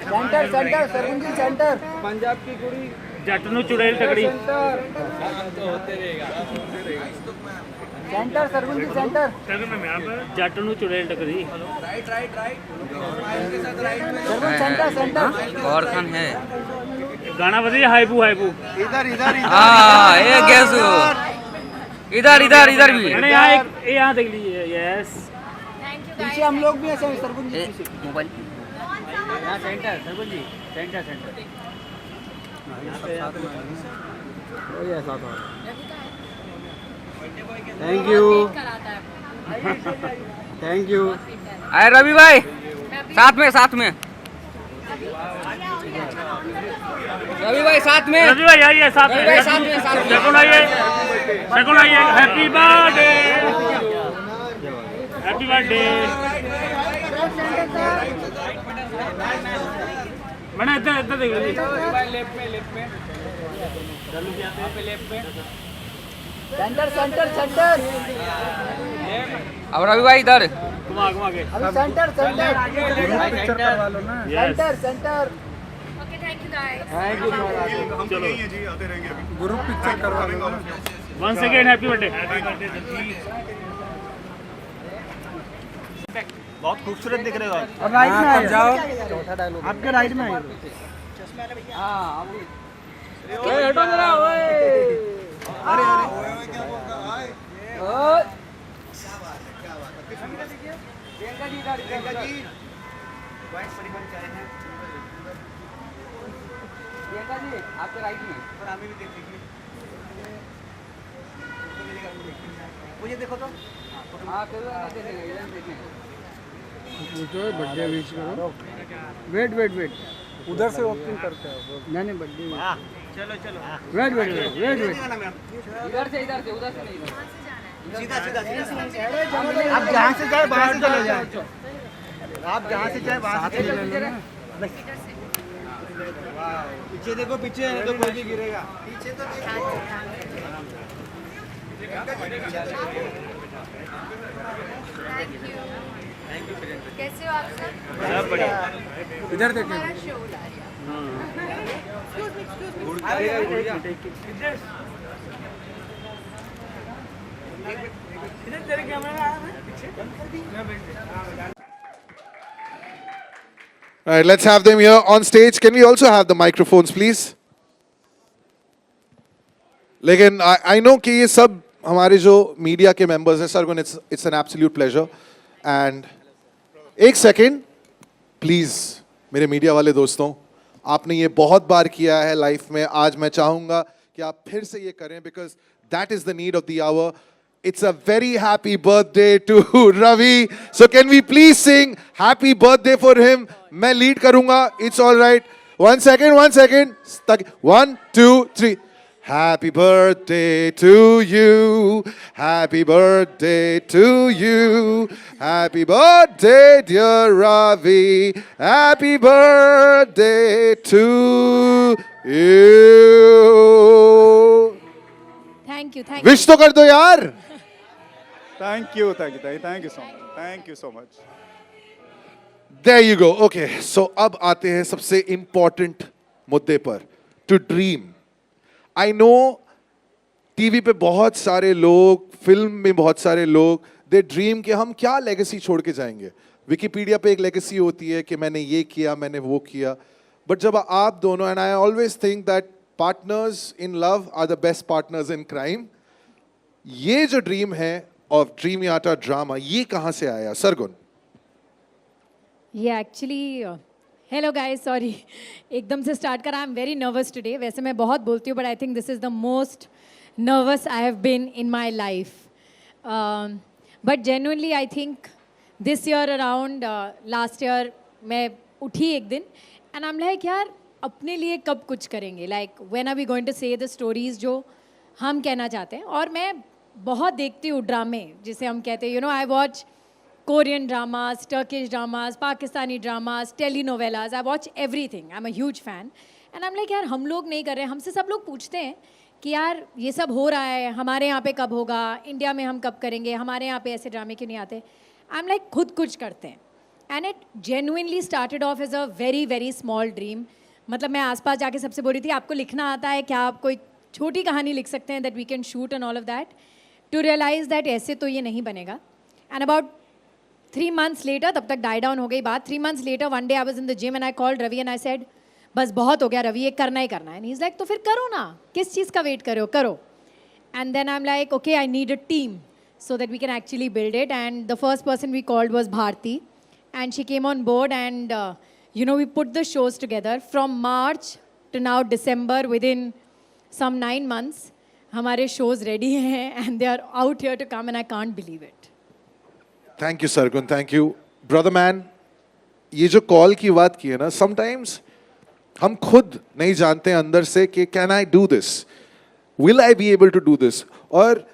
Centre centre Sargun ji centre. Punjab की कुड़ी Jatt Nu Chudail Takri. Centre Sargun ji centre. Jatt Nu Chudail Takri. Sargun centre centre. Gaur Khan है। गाना वधिया हाइपू हाइपू। इधर इधर हाँ ये गैस इधर इधर इधर भी मैंने यहाँ देख लीजिए। यस पीछे हम लोग भी हैं सरगुन जी पीछे। मोबाइल यहाँ center Sargun ji center center. Thank you thank you. अरे रवि भाई साथ में रवि भाई साथ में रवि भाई आइए साथ रवि भाई साथ में शकुन आइए शकुन आइए। Happy birthday happy birthday. मैंने इधर इधर देख लीजिए। Centre centre centre. अब रवि भाई इधर घुमा घुमा के। अभी सेंटर सेंटर पिक्चर करवा लो ना। Centre centre. Okay, thank you guys. Thank you. हम तो यही हैं जी, आते रहेंगे अभी। ग्रुप पिक्चर करवा लो ना। Once again happy birthday. बहुत खूबसूरत दिख रहे हो आप। और राइट में आ जाओ। आपके राइट में आइए। हटो जरा अरे आपके राइट में मुझे देखो तो। हाँ इधर देखेंगे। पूछो बर्थडे विश करो। वेट वेट वेट उधर से वॉकिंग करते हैं। नहीं बर्थडे। चलो चलो। Wait wait wait wait. इधर से उधर से नहीं सीधा सीधा सीधा। आप जहाँ से जाए वहाँ से चले जाए। आप जहाँ से जाए वहाँ से चले जाए। पीछे देखो पीछे है तो कोई भी गिरेगा। पीछे तो Thank you. कैसे हो आप सब? सब बढ़िया। इधर देखें। हमारा शो उड़ा रहा All right, let's have them here on stage. Can we also have the microphones, please? लेकिन I know कि ये सब हमारे जो मीडिया के मेंबर्स हैं Sargun, it's an absolute pleasure. And एक सेकेंड प्लीज मेरे मीडिया वाले दोस्तों, आपने ये बहुत बार किया है लाइफ में, आज मैं चाहूंगा कि आप फिर से ये करें because that is the need of the hour. It's a very happy birthday to Ravi. So can we please sing happy birthday for him? मैं lead करूंगा. It's all right. One second. 1, 2, 3. Happy birthday to you. Happy birthday to you. Happy birthday, dear Ravi. Happy birthday to you. Thank you. Wish तो कर दो यार. Thank you so much. Thank you so much. There you go. Okay. So अब आते हैं सबसे important मुद्दे पर. To dream. I know TV पे बहुत सारे लोग, फिल्म में बहुत सारे लोग, दे ड्रीम कि हम क्या लेगेसी छोड़ के जाएंगे. विकिपीडिया पे एक लेगेसी होती है कि मैंने ये किया, मैंने वो किया. बट जब आप दोनों, and I always think that partners in love are the best partners in crime. ये जो ड्रीम है ऑफ ड्रीम यात्रा ड्रामा, ये कहाँ से आया सरगुन? ये एक्चुअली हेलो गाइस, सॉरी एकदम से स्टार्ट करा. I am very nervous today. वैसे मैं बहुत बोलती हूँ but I think this is the most nervous I have been in my life. But genuinely I think this year around last year मैं उठी एक दिन एंड आई एम लाइक यार अपने लिए कब कुछ करेंगे. Like when are we going to say the stories जो हम कहना चाहते हैं. और मैं बहुत देखती हूँ ड्रामे जिसे हम कहते हैं, you know, I watch Korean dramas, Turkish dramas, Pakistani dramas, telenovelas. I watch everything. I'm a huge fan. And I'm like, यार हम लोग नहीं कर रहे. हमसे सब लोग पूछते हैं कि यार ये सब हो रहा है, हमारे यहाँ पे कब होगा, इंडिया में हम कब करेंगे, हमारे यहाँ पे ऐसे ड्रामे क्यों नहीं आते. I'm like खुद कुछ करते हैं. And it genuinely started off as a very very small dream. मतलब मैं आसपास जाके सबसे बोल रही थी आपको लिखना आता है क्या, आप कोई छोटी कहानी लिख सकते हैं that we can shoot and all of that, to realise that ऐसे तो ये नहीं बनेगा. एंड अबाउट 3 months later, तब तक डाई डाउन हो गई बात. 3 months later, one day I was in the gym and I called Ravi and I said, बस बहुत हो गया रवि, ये करना ही करना है. And he's like, तो फिर करो ना, किस चीज़ का वेट करो, करो. And then I'm like, okay, I need a team so that we can actually build it. And the first person we called was Bharti, and she came on board. And we put the shows together from March to now December. Within some 9 months, हमारे shows ready हैं and they are out here to come, and I can't believe it. Thank you Sargun, thank you brother man. ये जो call की बात की है ना, sometimes हम खुद नहीं जानते अंदर से कि can I do this, will I be able to do this. और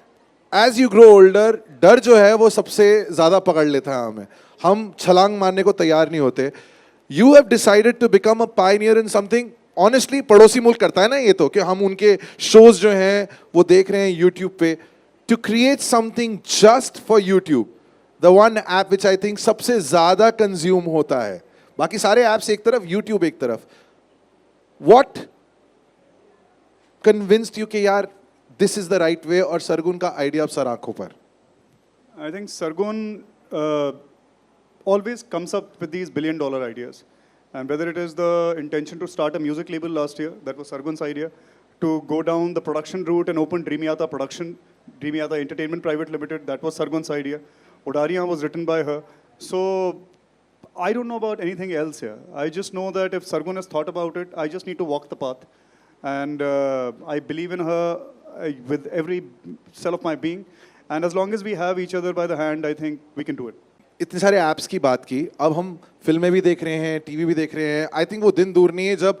एज यू ग्रो ओल्डर, डर जो है वो सबसे ज्यादा पकड़ लेता है हमें, हम छलांग मारने को तैयार नहीं होते. You have decided to become a pioneer in something. Honestly पड़ोसी मुल्क करता है ना ये, तो कि हम उनके शोज जो हैं वो देख रहे हैं यूट्यूब पे. To create something just for YouTube, the one app which I think सबसे ज्यादा कंज्यूम होता है, बाकी सारे ऐप्स एक तरफ, यूट्यूब एक तरफ. व्हाट कन्विंस्ड यू कि यार this is the right way, और सरगुन का आइडिया अब सर आंखों पर? I think Sargun always comes up with these billion-dollar ideas. And whether it is the intention to start a music label last year, that was Sargun's idea, to go down the production route and open Dreamyata Production, Dreamyata Entertainment Private Limited, that was Sargun's idea. Odariya was written by her. So I don't know about anything else here. I just know that if Sargun has thought about it, I just need to walk the path. And I believe in her with every cell of my being. And as long as we have each other by the hand, I think we can do it. इतने सारे apps की बात की, अब हम फिल्में भी देख रहे हैं, टीवी भी देख रहे हैं. आई थिंक वो दिन दूर नहीं है जब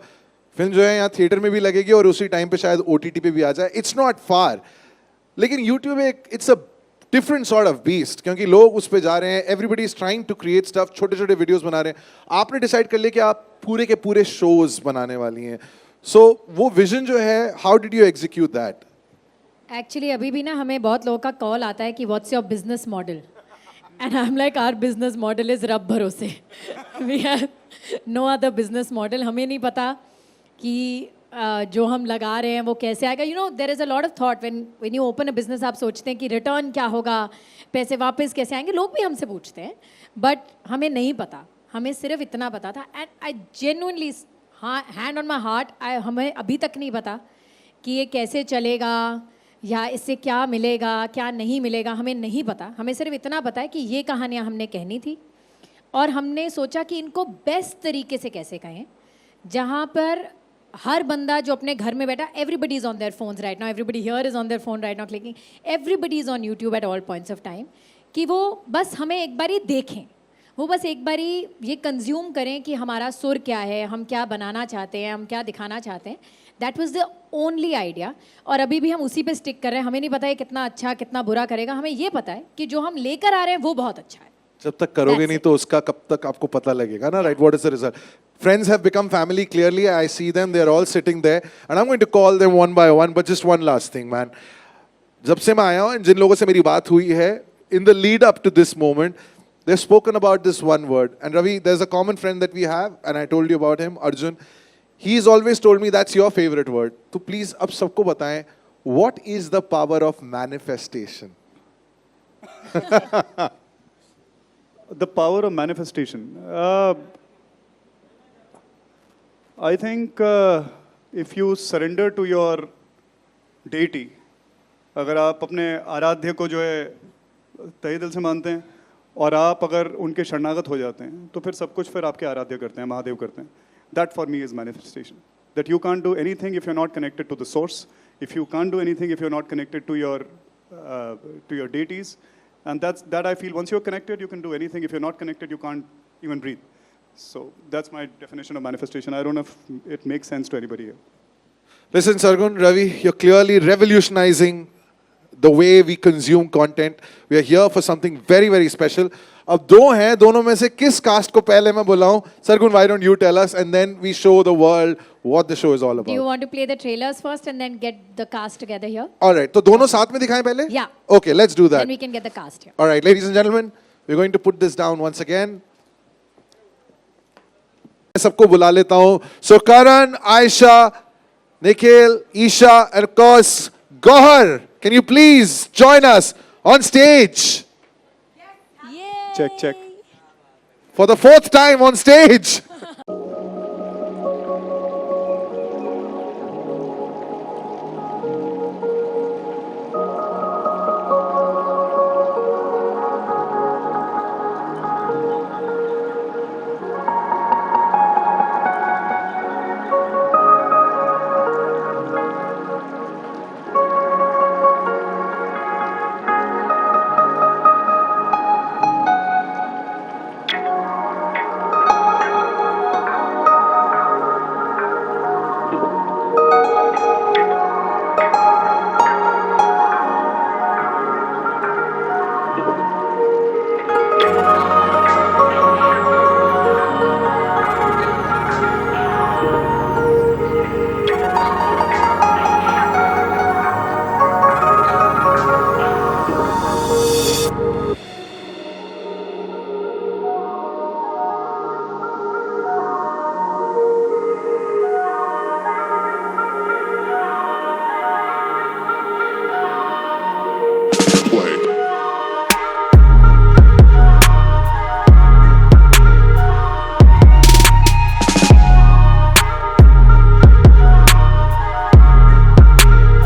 फिल्म जो है यहाँ थिएटर में भी लगेगी और उसी टाइम पे शायद OTT पे भी आ जाए. It's not far. लेकिन यूट्यूब एक it's a different sort of beast, क्योंकि लोग उस पर जा रहे हैं, everybody is trying to create stuff, छोटे छोटे वीडियोस बना रहे हैं. आपने डिसाइड कर लिया कि आप पूरे के पूरे शोज बनाने वाली हैं. सो वो विजन जो है, how did you execute that? Actually अभी भी ना हमें बहुत लोगों का कॉल आता है कि what's your business model, and I am like our business model is रब भरोसे. We have no other business model. हमें नहीं पता कि जो हम लगा रहे हैं वो कैसे आएगा. You know there is a lot of thought when you open a business. आप सोचते हैं कि रिटर्न क्या होगा, पैसे वापस कैसे आएंगे, लोग भी हमसे पूछते हैं, बट हमें नहीं पता. हमें सिर्फ इतना पता था, and I genuinely hand on my heart, हमें अभी तक नहीं पता कि ये कैसे चलेगा या इससे क्या मिलेगा क्या नहीं मिलेगा, हमें नहीं पता. हमें सिर्फ इतना पता है कि ये कहानियाँ हमने कहनी थी, और हमने सोचा कि इनको बेस्ट तरीके से कैसे कहें, जहाँ पर हर बंदा जो अपने घर में बैठा, everybody is on their phones right now, everybody here is on their phone right now clicking, everybody is on YouTube at all points of time, कि वो बस हमें एक बारी देखें, वो बस एक बारी ये कंज्यूम करें कि हमारा सुर क्या है, हम क्या बनाना चाहते हैं, हम क्या दिखाना चाहते हैं. That was the only idea, और अभी भी हम उसी पे स्टिक कर रहे हैं. हमें नहीं पता है कितना अच्छा कितना बुरा करेगा, हमें ये पता है कि जो हम लेकर आ रहे हैं वो बहुत अच्छा है. जब तक करोगे नहीं तो उसका कब तक आपको पता लगेगा ना, right? What is the result? Friends have become family, clearly. I see them, they're all sitting there. And I'm going to call them one by one. But just one last thing, man. जब से मैं आया हूँ, जिन लोगों से मेरी बात हुई है, in the lead up to this moment, they've spoken about this one word. And Ravi, there's a common friend that we have, and I told you about him, Arjun. He's always told me that's your favorite word. So please, अब सबको बताएं, what is the power of manifestation? The power of manifestation. I think if you surrender to your deity, अगर आप अपने आराध्य को जो है तहे दिल से मानते हैं और आप अगर उनके शरणागत हो जाते हैं, तो फिर सब कुछ फिर आपके आराध्य करते हैं, महादेव करते हैं. That for me is manifestation. That you can't do anything if you're not connected to the source. If you can't do anything if you're not connected to your deities, and that I feel once you're connected, you can do anything. If you're not connected, you can't even breathe. So that's my definition of manifestation. I don't know if it makes sense to anybody here. Listen, Sargun, Ravi, you're clearly revolutionizing the way we consume content. We are here for something very, very special. अब दो हैं, दोनों में से किस cast को पहले मैं बुलाऊं? Sargun, why don't you tell us, and then we show the world what the show is all about. Do you want to play the trailers first and then get the cast together here? All right, तो दोनों साथ में दिखाएं पहले? Yeah. Okay, let's do that. Then we can get the cast here. All right, ladies and gentlemen, we're going to put this down once again. सबको बुला लेता हूं. So Karan, Aisha, Nikhil, Isha, and of course Gohar, can you please join us on stage? Check. For the 4th time on stage.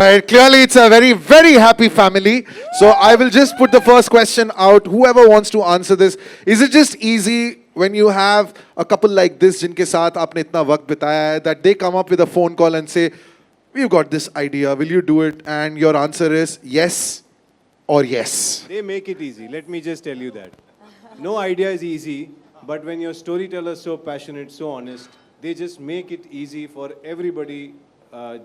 Right, clearly it's a very, very happy family. So I will just put the first question out. Whoever wants to answer this, is it just easy when you have a couple like this, जिनके साथ आपने इतना वक्त बिताया है, that they come up with a phone call and say, "We've got this idea. Will you do it?" And your answer is yes or yes. They make it easy. Let me just tell you that. No idea is easy, but when your storyteller is so passionate, so honest, they just make it easy for everybody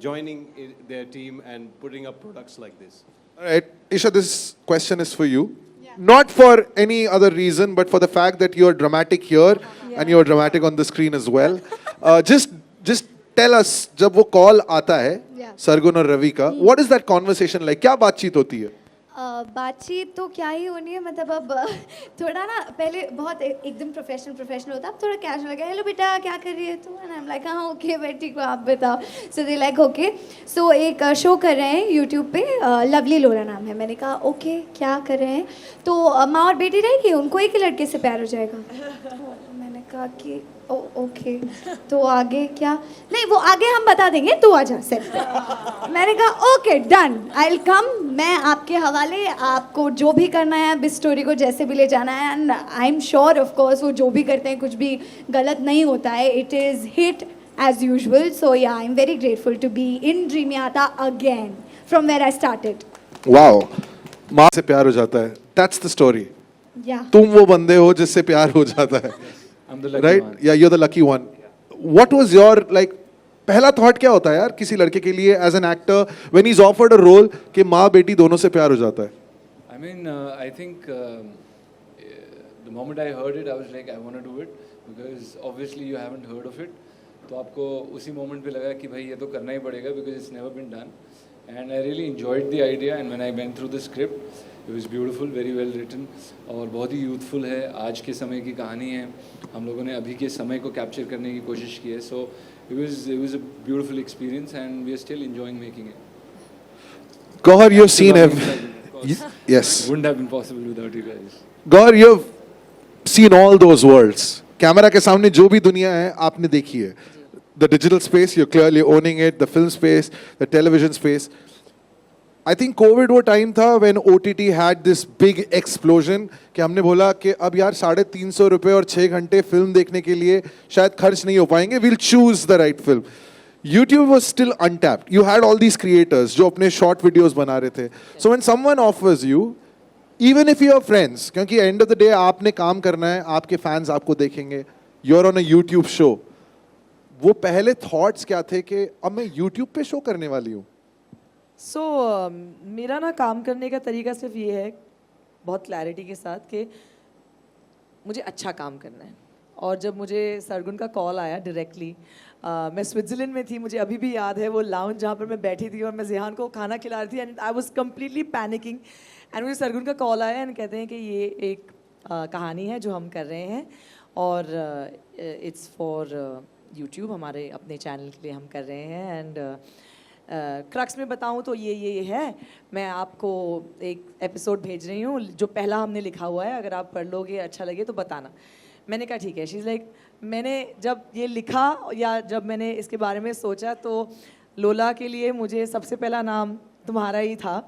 joining their team and putting up products like this. All right, Isha, this question is for you. Not for any other reason, but for the fact that you're dramatic here and you're dramatic on the screen as well. Just tell us, जब वो call आता है, सरगुन और रवि का, what is that conversation like? क्या बातचीत होती है? बातचीत तो क्या ही होनी है, मतलब अब थोड़ा ना पहले बहुत एकदम प्रोफेशनल होता, अब थोड़ा कैजुअल लगा. हेलो बेटा क्या कर रही है तू? एंड आई एम लाइक हाँ ओके बेटा ठीक हो, आप बताओ. सो दे लाइक ओके. सो एक शो कर रहे हैं यूट्यूब पे, लवली लोरा नाम है. मैंने कहा ओके क्या कर रहे हैं? तो माँ और बेटी रहेगी, उनको एक ही लड़के से प्यार हो जाएगा. मैंने कहा कि ओके तो आगे क्या? नहीं वो आगे हम बता देंगे, तू आ जा सेट पे. मैंने कहा okay done, I will come. मैं आपके हवाले, आपको जो भी करना है अब इस स्टोरी को जैसे भी ले जाना है. And I am sure of course वो जो भी करते हैं कुछ भी गलत नहीं होता है. It is hit as usual. So yeah I am very grateful to be in Dreamiata again from where I started. Wow, माँ से प्यार हो जाता है. That's the story. तुम वो बंदे हो जिससे प्यार हो जाता है. Right? Yeah, you're the lucky one. What was your पहला thought क्या होता है यार किसी लड़के के लिए as an actor when he's offered a role कि माँ बेटी दोनों से प्यार हो जाता है? I mean, I think the moment I heard it, I was like, I want to do it because obviously you haven't heard of it. तो आपको उसी moment पे लगा कि भाई ये तो करना ही पड़ेगा because it's never been done. And I really enjoyed the idea, and when I went through the script, it was beautiful, very well written, और बहुत ही youthful है. आज के समय की कहानी है, हम लोगों ने अभी के समय को capture करने की कोशिश की है. So it was a beautiful experience, and we are still enjoying making it. Gohar, you've seen him. Yes. Wouldn't have been possible without you guys. Gohar, you've seen all those worlds. Camera के सामने जो भी दुनिया है आपने देखी है. The digital space, you're clearly owning it. The film space, the television space. I think COVID वो time था when OTT had this big explosion कि हमने बोला कि अब यार 350 रुपए और 6 घंटे फिल्म देखने के लिए शायद खर्च नहीं हो पाएंगे. We'll choose the right film. YouTube was still untapped. You had all these creators जो अपने short videos बना रहे थे. So when someone offers you, even if you are friends, क्योंकि end of the day आपने काम करना है, आपके fans आपको देखेंगे. You're on a YouTube show. वो पहले थॉट्स क्या थे कि अब मैं YouTube पे शो करने वाली हूँ? मेरा ना काम करने का तरीका सिर्फ ये है, बहुत क्लैरिटी के साथ, कि मुझे अच्छा काम करना है. और जब मुझे सरगुन का कॉल आया डायरेक्टली, मैं स्विट्ज़रलैंड में थी, मुझे अभी भी याद है वो लाउंज जहाँ पर मैं बैठी थी और मैं ज़िहान को खाना खिला रही थी. And I was completely panicking. And मुझे सरगुन का कॉल आया एंड कहते हैं कि ये एक कहानी है जो हम कर रहे हैं और इट्स फॉर यूट्यूब, हमारे अपने चैनल के लिए हम कर रहे हैं. एंड क्रक्स में बताऊं तो ये है, मैं आपको एक एपिसोड भेज रही हूँ जो पहला हमने लिखा हुआ है, अगर आप पढ़ लोगे अच्छा लगे तो बताना. मैंने कहा ठीक है. शी इज़ लाइक, मैंने जब ये लिखा या जब मैंने इसके बारे में सोचा तो लोला के लिए मुझे सबसे पहला नाम तुम्हारा ही था.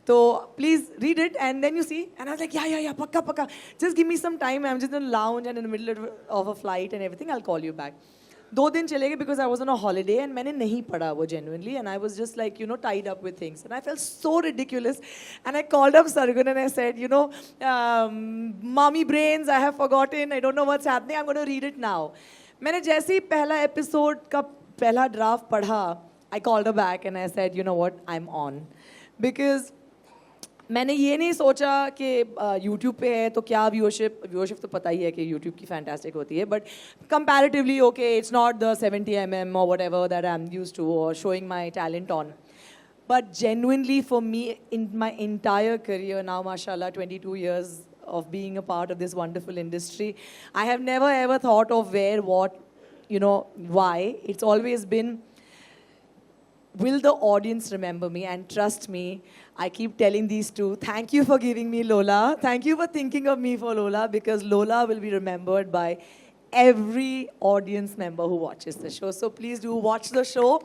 तो please read it and then you see. And I was like yeah पक्का पक्का, just give me some time, I am just in lounge and in the middle of a flight and everything, I will call you back. 2 दिन चले गए because I was on a holiday and मैंने नहीं पढ़ा वो genuinely. And I was just like tied up with things and I felt so ridiculous. And I called up Sargun and I said mommy brains, I have forgotten, I don't know what's happening, I am going to read it now. मैंने जैसे ही पहला episode का पहला draft पढ़ा, I called her back and I said what, I am on. Because मैंने ये नहीं सोचा कि यूट्यूब पे है तो क्या व्यूअरशिप तो पता ही है कि यूट्यूब की फैंटास्टिक होती है, but comparatively okay, it's not the 70 mm or whatever that I'm used to or showing my talent on. But genuinely for me, in my entire career now, mashallah, 22 years of being a part of this wonderful industry, I have never ever thought of where, what, why. It's always been, will the audience remember me? And trust me, I keep telling these two, thank you for giving me Lola. Thank you for thinking of me for Lola, because Lola will be remembered by every audience member who watches the show. So please do watch the show,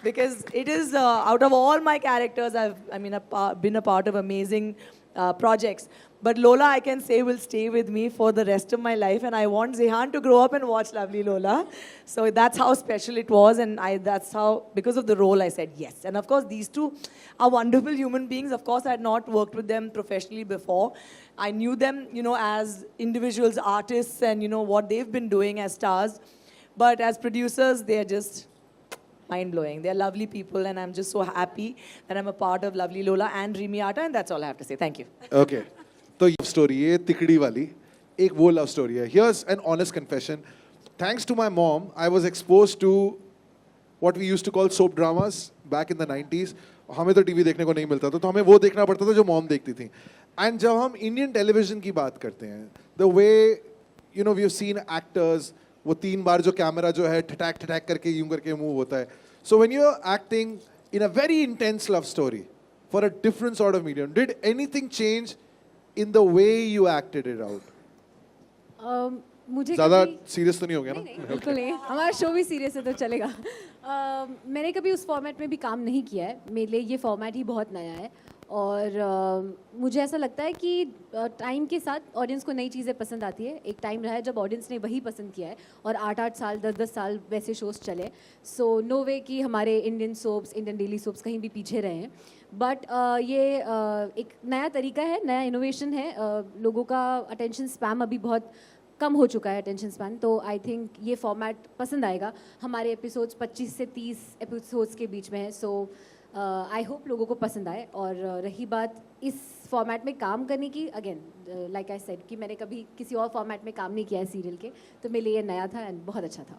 because it is, out of all my characters, I've been a part of amazing projects. But Lola, I can say, will stay with me for the rest of my life, and I want Zehan to grow up and watch lovely Lola. So that's how special it was, and that's how, because of the role, I said yes. And of course, these two are wonderful human beings. Of course, I had not worked with them professionally before. I knew them, as individuals, artists, and what they've been doing as stars. But as producers, they are just mind-blowing. They're lovely people, and I'm just so happy that I'm a part of lovely Lola and Rimi Atta, and that's all I have to say. Thank you. Okay. तो ये story है तिकड़ी वाली, एक वो love story है. Here's an honest confession. Thanks to my mom, I was exposed to what we used to call soap dramas back in the 90s. हमें तो TV देखने को नहीं मिलता था, तो हमें वो देखना पड़ता था जो मॉम देखती थी. एंड जब हम इंडियन टेलीविजन की बात करते हैं, the way we have seen actors, वो 3 बार जो कैमरा जो है ठटैक करके यूं करके मूव होता है. So when you are acting in a very intense love story for a different sort of medium, did anything change in the way you acted it out? मुझे ज़्यादा सीरियस तो नहीं हो गया ना? बिल्कुल नहीं, हमारा शो भी सीरियस है तो चलेगा. मैंने कभी उस फॉर्मेट में भी काम नहीं किया है. मेरे लिए ये फॉर्मेट ही बहुत नया है, और मुझे ऐसा लगता है कि टाइम के साथ ऑडियंस को नई चीज़ें पसंद आती है. एक टाइम रहा है जब ऑडियंस ने वही पसंद किया है, और 8-8 साल 10-10 साल वैसे शोज़ चले. सो नो वे कि हमारे Indian soaps, Indian daily soaps कहीं भी पीछे रहे हैं. बट ये एक नया तरीका है, नया इनोवेशन है. लोगों का अटेंशन स्पैम अभी बहुत कम हो चुका है, अटेंशन स्पैन. तो आई थिंक ये फॉर्मेट पसंद आएगा. हमारे एपिसोड्स 25 से 30 एपिसोड्स के बीच में है. सो आई होप लोगों को पसंद आए. और रही बात इस फॉर्मेट में काम करने की, अगेन लाइक आई सेड कि मैंने कभी किसी और फॉर्मेट में काम नहीं किया है सीरियल के, तो मेरे लिए ये नया था एंड बहुत अच्छा था.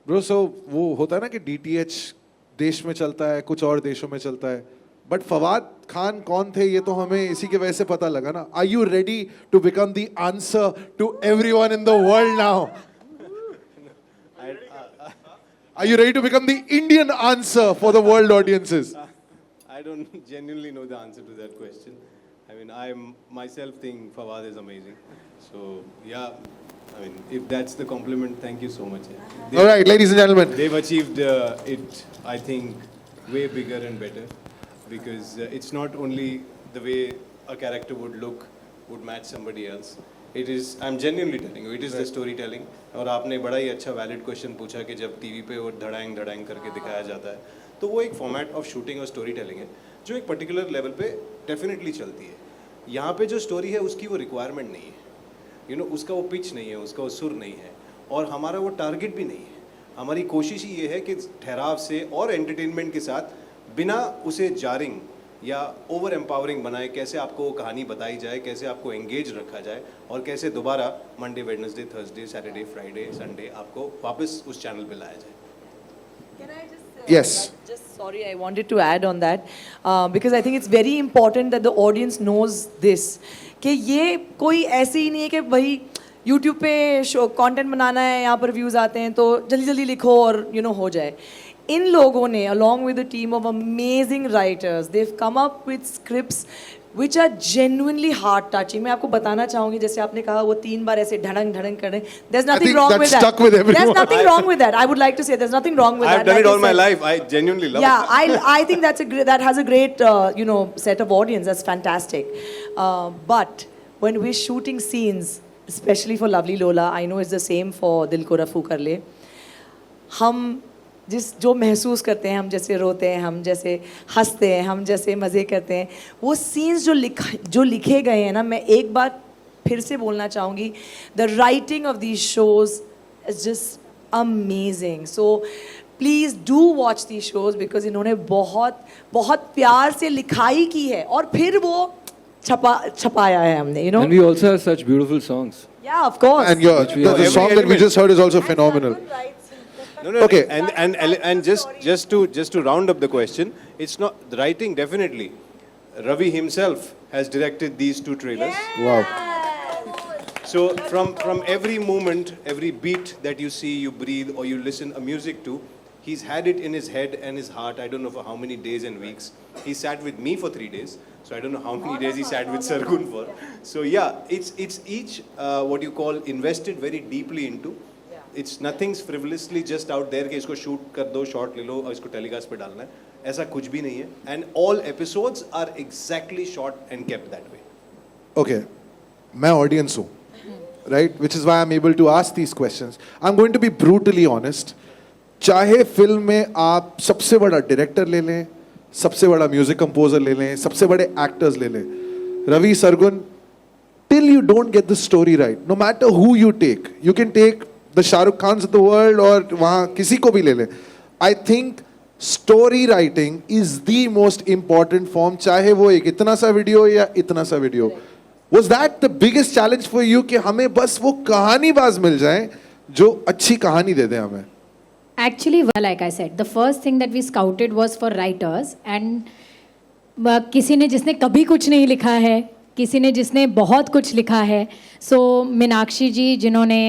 ब्रो, सो वो होता है ना कि DTH देश में चलता है, कुछ और देशों में चलता है, बट फवाद खान कौन थे ये तो हमें इसी के वजह से पता लगा ना. Are you ready to become the answer to everyone in the world now? Are you ready to become the Indian answer for the world audiences? I don't genuinely know the answer to that question. I mean, I myself think Fawad is amazing. So, yeah, I mean, if that's the compliment, thank you so much. All right, ladies and gentlemen. They've achieved it, I think, way bigger and better, because it's not only the way a character would look, would match somebody else. It is, I'm genuinely telling you, it is the storytelling. और आपने बड़ा ही अच्छा valid question पूछा कि जब TV पे वो धड़ाएं करके दिखाया जाता है, तो वो एक फॉर्मेट ऑफ शूटिंग और स्टोरी टेलिंग है जो एक पर्टिकुलर लेवल पे डेफिनेटली चलती है. यहाँ पे जो स्टोरी है उसकी वो रिक्वायरमेंट नहीं है, उसका वो पिच नहीं है, उसका वो सुर नहीं है, और हमारा वो टारगेट भी नहीं है. हमारी कोशिश ही ये है कि ठहराव से और एंटरटेनमेंट के साथ, बिना उसे जारिंग या ओवर एम्पावरिंग बनाए, कैसे आपको कहानी बताई जाए, कैसे आपको एंगेज रखा जाए, और कैसे दोबारा Monday, Wednesday, Thursday, Saturday, Friday, Sunday आपको वापस उस चैनल पे लाया जाए. Yes. Just sorry, I wanted to add on that because I think it's very important that the audience knows this, कि ये कोई ऐसे ही नहीं है कि भाई यूट्यूब पे शो कंटेंट बनाना है, यहाँ पर व्यूज़ आते हैं तो जल्दी जल्दी लिखो और हो जाए। इन लोगों ने along with a team of amazing writers, they've come up with scripts which are genuinely heart touching. मैं आपको बताना चाहूँगी, जैसे आपने कहा वो 3 बार ऐसे ढड़ंग ढड़ंग कर रहे हैं. There's nothing wrong with that. stuck with everyone. There's nothing wrong with that. I would like to say there's nothing wrong with that. I've done it all my life. I genuinely love it. Yeah, I think that has a great set of audience. That's fantastic. But when we're shooting scenes, especially for Lovely Lola, I know it's the same for Dil Ko Rafoo Kar Le. हम जो महसूस करते हैं, हम जैसे रोते हैं, हम जैसे हंसते हैं, हम जैसे मज़े करते हैं, वो सीन्स जो लिखे गए हैं ना, मैं एक बार फिर से बोलना चाहूँगी, the writing of these shows is just amazing. So please do watch these shows because इन्होंने बहुत बहुत प्यार से लिखाई की है और फिर वो छपाया है हमने. And we also have such beautiful songs. Yeah, of course. And the song that we just heard is also phenomenal. No, okay. And just to round up the question, it's not the writing. Definitely, Ravi himself has directed these 2 trailers. Wow. So from every moment, every beat that you see, you breathe, or you listen a music to, he's had it in his head and his heart. I don't know for how many days and weeks. He sat with me for 3 days. So I don't know how many days he sat with Sargun for. So yeah, it's each what you call invested very deeply into. It's nothing's frivolously just out there कि इसको shoot कर दो, shot ले लो और इसको telecast पे डालना है. ऐसा कुछ भी नहीं है. And all episodes are exactly shot and kept that way. Okay, मैं audience हूँ, right? Which is why I'm able to ask these questions. I'm going to be brutally honest. चाहे फिल्म में आप सबसे बड़ा डायरेक्टर ले लें, सबसे बड़ा म्यूजिक कंपोजर ले लें, सबसे बड़े एक्टर्स ले लें, Ravi Sargun, till you don't get the story right, no matter who you can take the Shahrukh Khans of the world और वहाँ किसी को भी ले लें. I think story writing is the most important form, चाहे वो एक इतना सा वीडियो या इतना सा video. Was that the biggest challenge for you कि हमें बस वो कहानीबाज मिल जाए जो अच्छी कहानी दे दें हमें? Actually, like I said, the first thing that we scouted was for writers and किसी ने जिसने कभी कुछ नहीं लिखा है, किसी ने जिसने बहुत कुछ लिखा है. सो मीनाक्षी जी जिन्होंने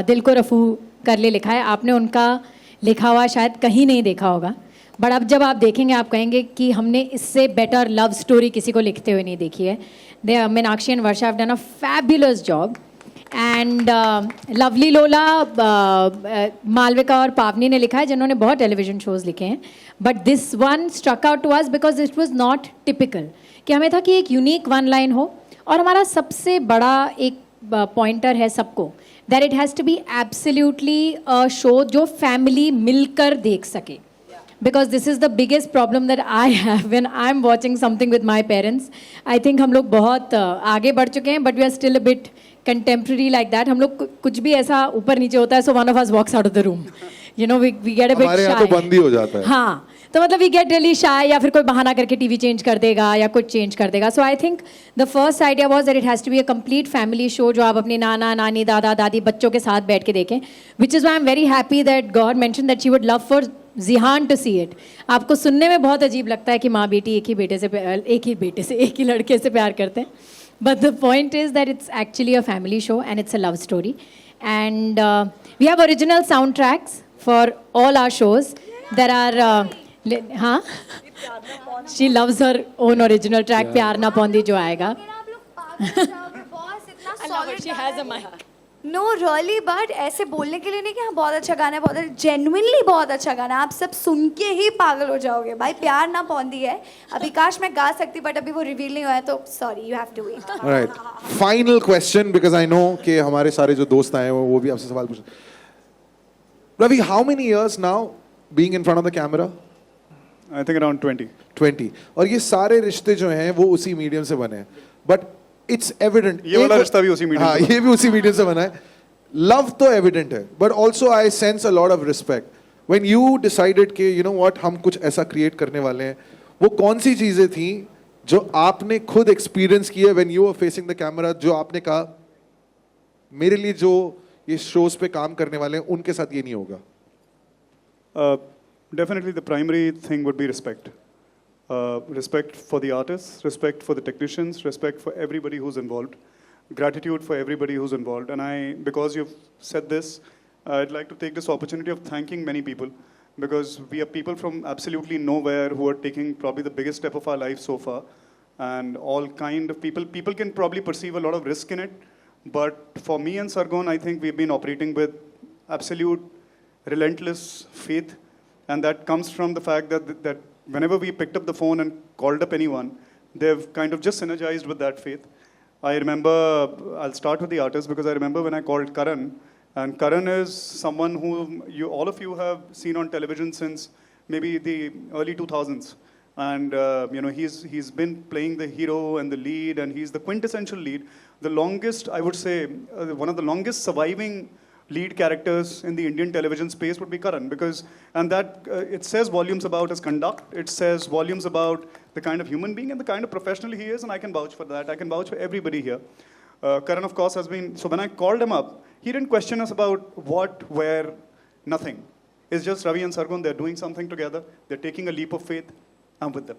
दिल को रफू कर ले लिखा है, आपने उनका लिखा हुआ शायद कहीं नहीं देखा होगा, बट अब जब आप देखेंगे आप कहेंगे कि हमने इससे बेटर लव स्टोरी किसी को लिखते हुए नहीं देखी है. They Meenakshi and Varsha have done a fabulous job. And lovely Lola Malvika और पावनी ने लिखा है जिन्होंने बहुत टेलीविजन शोज़ लिखे हैं, but this one struck out to us because it was not typical. कि हमें था कि एक यूनिक 1 लाइन हो, और हमारा सबसे बड़ा एक पॉइंटर है सबको, that it has to be absolutely a show जो फैमिली मिलकर देख सके. Because this is the biggest problem that I have when I'm watching something with my parents. I think हम लोग बहुत आगे बढ़ चुके हैं, but we are still a bit contemporary like that. हम लोग कुछ भी ऐसा ऊपर नीचे होता है, so one of us walks out of the room. You know, we get a bit shy. हमारे यहाँ तो बंद ही हो जाता है. हाँ, तो मतलब we get really shy, या फिर कोई बहाना करके टीवी चेंज कर देगा या कुछ चेंज कर देगा. So I think the first idea was that it has to be a complete family show जो आप अपने नाना नानी दादा दादी बच्चों के साथ बैठ के देखें. Which is why I'm very happy that God mentioned that she would love for Zihan to see it. आपको सुनने में बहुत अजीब लगता है कि माँ बेटी एक ही लड़के से प्यार करते हैं. But the point is that it's actually a family show and it's a love story. And we have original soundtracks for all our shows. There are हाँ, she loves her own original track, प्यार ना पौंदी जो आएगा. She has a mic. No, really, but ऐसे बोलने के लिए नहीं कि हाँ बहुत अच्छा गाना है, बहुत genuinely बहुत अच्छा गाना है. आप सब सुन के ही पागल हो जाओगे भाई. प्यार ना पौंदी है. अभी काश मैं गा सकती, but अभी वो रिवील नहीं हुआ है, तो sorry, you have to wait. Alright, final question because I know कि हमारे सारे जो दोस्त आए हैं वो भी आपसे सवाल पूछे. Ravi, how many years now being in front of the camera? I think around 20. 20. और ये सारे रिश्ते जो हैं वो उसी मीडियम से बने हैं. But it's evident. ये वाला रिश्ता भी उसी मीडियम हाँ, ये भी उसी मीडियम से बना है. Love तो evident है, but also I sense a lot of respect. When you decided कि you know what हम कुछ ऐसा create करने वाले हैं, वो कौन सी चीजें थी जो आपने खुद experience की है when you were facing the camera, जो आपने कहा मेरे लिए जो ये shows पे काम करने वाले हैं उनके साथ ये नहीं होगा? Definitely the primary thing would be respect. Respect for the artists, respect for the technicians, respect for everybody who's involved. gratitude for everybody who's involved. And because you've said this, I'd like to take this opportunity of thanking many people, because we are people from absolutely nowhere who are taking probably the biggest step of our life so far. And all kind of people can probably perceive a lot of risk in it. But for me and Sargon, I think we've been operating with absolute relentless faith. And that comes from the fact that whenever we picked up the phone and called up anyone, they've kind of just synergized with that faith. I remember, I'll start with the artist, because I remember when I called Karan, and Karan is someone who all of you have seen on television since maybe the early 2000s. And he's been playing the hero and the lead, and he's the quintessential lead. The longest, I would say, one of the longest surviving lead characters in the Indian television space would be Karan, it says volumes about his conduct. It says volumes about the kind of human being and the kind of professional he is, and I can vouch for that. I can vouch for everybody here. Karan, of course, has been, so when I called him up, he didn't question us about what, where, nothing. It's just Ravi and Sargon, they're doing something together. They're taking a leap of faith. I'm with them.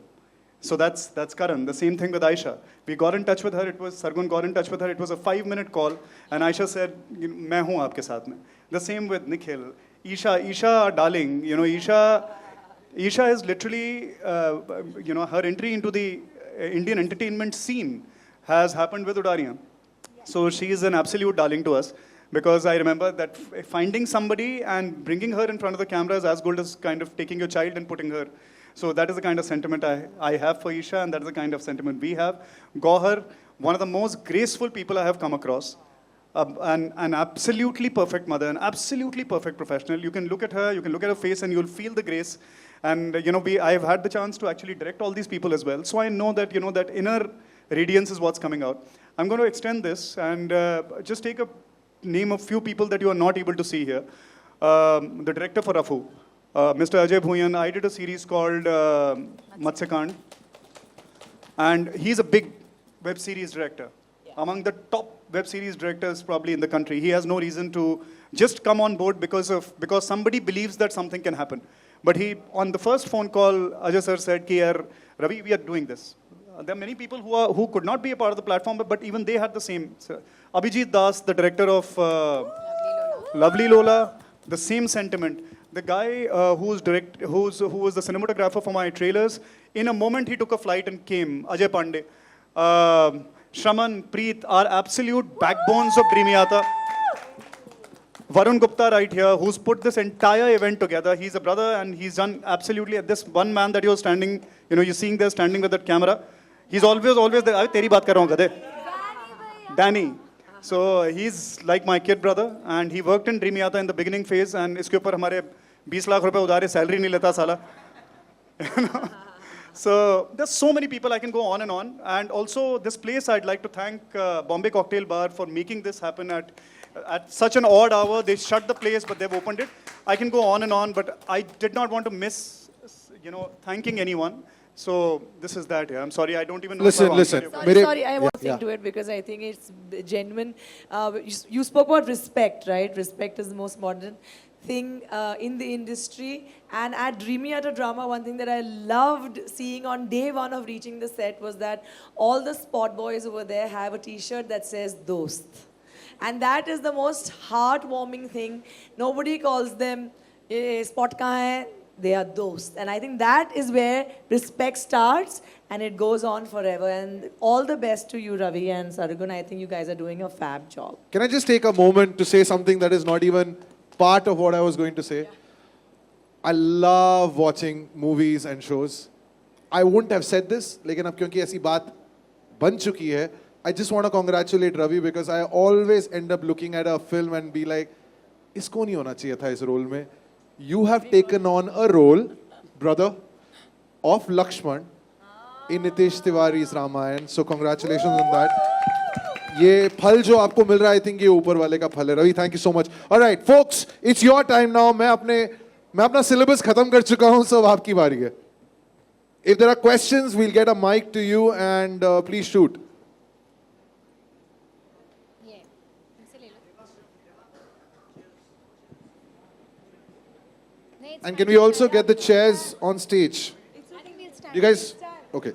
So that's Karan. The same thing with Aisha. We got in touch with her. Sargon got in touch with her. It was a 5-minute call. And Aisha said, "Main hoon aapke saath mein." The same with Nikhil. Isha, our darling. Isha is literally, her entry into the Indian entertainment scene has happened with Udariyan. So she is an absolute darling to us. Because I remember that finding somebody and bringing her in front of the camera is as good as kind of taking your child and putting her. So that is the kind of sentiment I have for Isha, and that is the kind of sentiment we have. Gauhar, one of the most graceful people I have come across. An absolutely perfect mother, an absolutely perfect professional. You can look at her, you can look at her face, and you'll feel the grace. And I've had the chance to actually direct all these people as well. So I know that that inner radiance is what's coming out. I'm going to extend this and just take a name of few people that you are not able to see here. The director for Rafu, Mr. Ajay Bhuyan. I did a series called Matsyakand, and he's a big web series director. Yeah. Among the top web series directors probably in the country. He has no reason to just come on board because somebody believes that something can happen. But on the first phone call, Ajay sir said, Ravi, we are doing this. There are many people who could not be a part of the platform, but even they had the same. So, Abhijit Das, the director of Lovely Lola, the same sentiment. The guy who was the cinematographer for my trailers, in a moment he took a flight and came. Ajay Pandey, Shraman, Preet are absolute backbones of Dreamyata. Varun Gupta right here, who's put this entire event together. He's a brother, and he's done absolutely, this one man that you're standing, you're seeing there standing with that camera. He's always there. Teri baat kar raha hu, gadhe. Danny. So he's like my kid brother, and he worked in Dreamyata in the beginning phase, and iske upar hamare 20 lakh rupees udare salary nahi leta sala. So there's so many people, I can go on. And also this place, I'd like to thank Bombay Cocktail Bar for making this happen at such an odd hour. They shut the place, but they've opened it. I can go on, but I did not want to miss, thanking anyone. So this is that. Yeah. I'm sorry, I don't even know. Listen. Sorry, I want to into it because I think it's genuine. You spoke about respect, right? Respect is the most modern thing in the industry. And at Dreamyata Drama, one thing that I loved seeing on day one of reaching the set was that all the spot boys over there have a t-shirt that says Dost. And that is the most heartwarming thing. Nobody calls them spot kahan hai. They are Dost. And I think that is where respect starts and it goes on forever. And all the best to you, Ravi and Sargun. I think you guys are doing a fab job. Can I just take a moment to say something that is not even part of what I was going to say? Yeah. I love watching movies and shows. I wouldn't have said this, लेकिन अब क्योंकि ऐसी बात बन चुकी है, I just want to congratulate Ravi because I always end up looking at a film and be like, इसको नहीं होना चाहिए था इस रोल में. You have taken on a role, brother, of Lakshman in Nitish Tiwari's Ramayan. So congratulations on that. ये फल जो आपको मिल रहा है, I think ये ऊपर वाले का फल है. Ravi, thank you so much. All right, folks, it's your time now. मैं अपना syllabus खत्म कर चुका हूँ, so अब आपकी बारी है. If there are questions, we'll get a mic to you and please shoot. And can we also get the chairs on stage? You guys? Okay.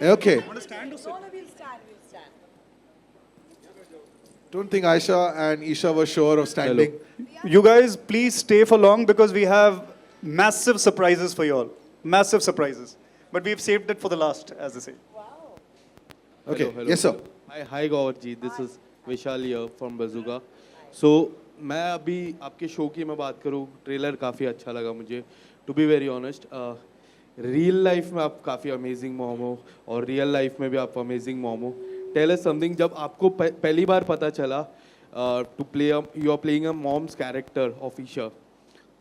Okay. Don't think Aisha and Isha were sure of standing. You guys, please stay for long because we have massive surprises for you all. Massive surprises. But we've saved it for the last, as they say. Okay. Yes, sir. Hi Gaurav this is Vishal here from Bazooka. So मैं अभी आपके show की मैं बात करूँ, trailer काफ़ी अच्छा लगा मुझे. To be very honest, real life में आप काफ़ी अमेजिंग मॉम हो और रियल लाइफ में भी आप अमेजिंग मॉम हो. टेल अस समथिंग, जब आपको पहली बार पता चला to play you are playing a mom's character of Isha,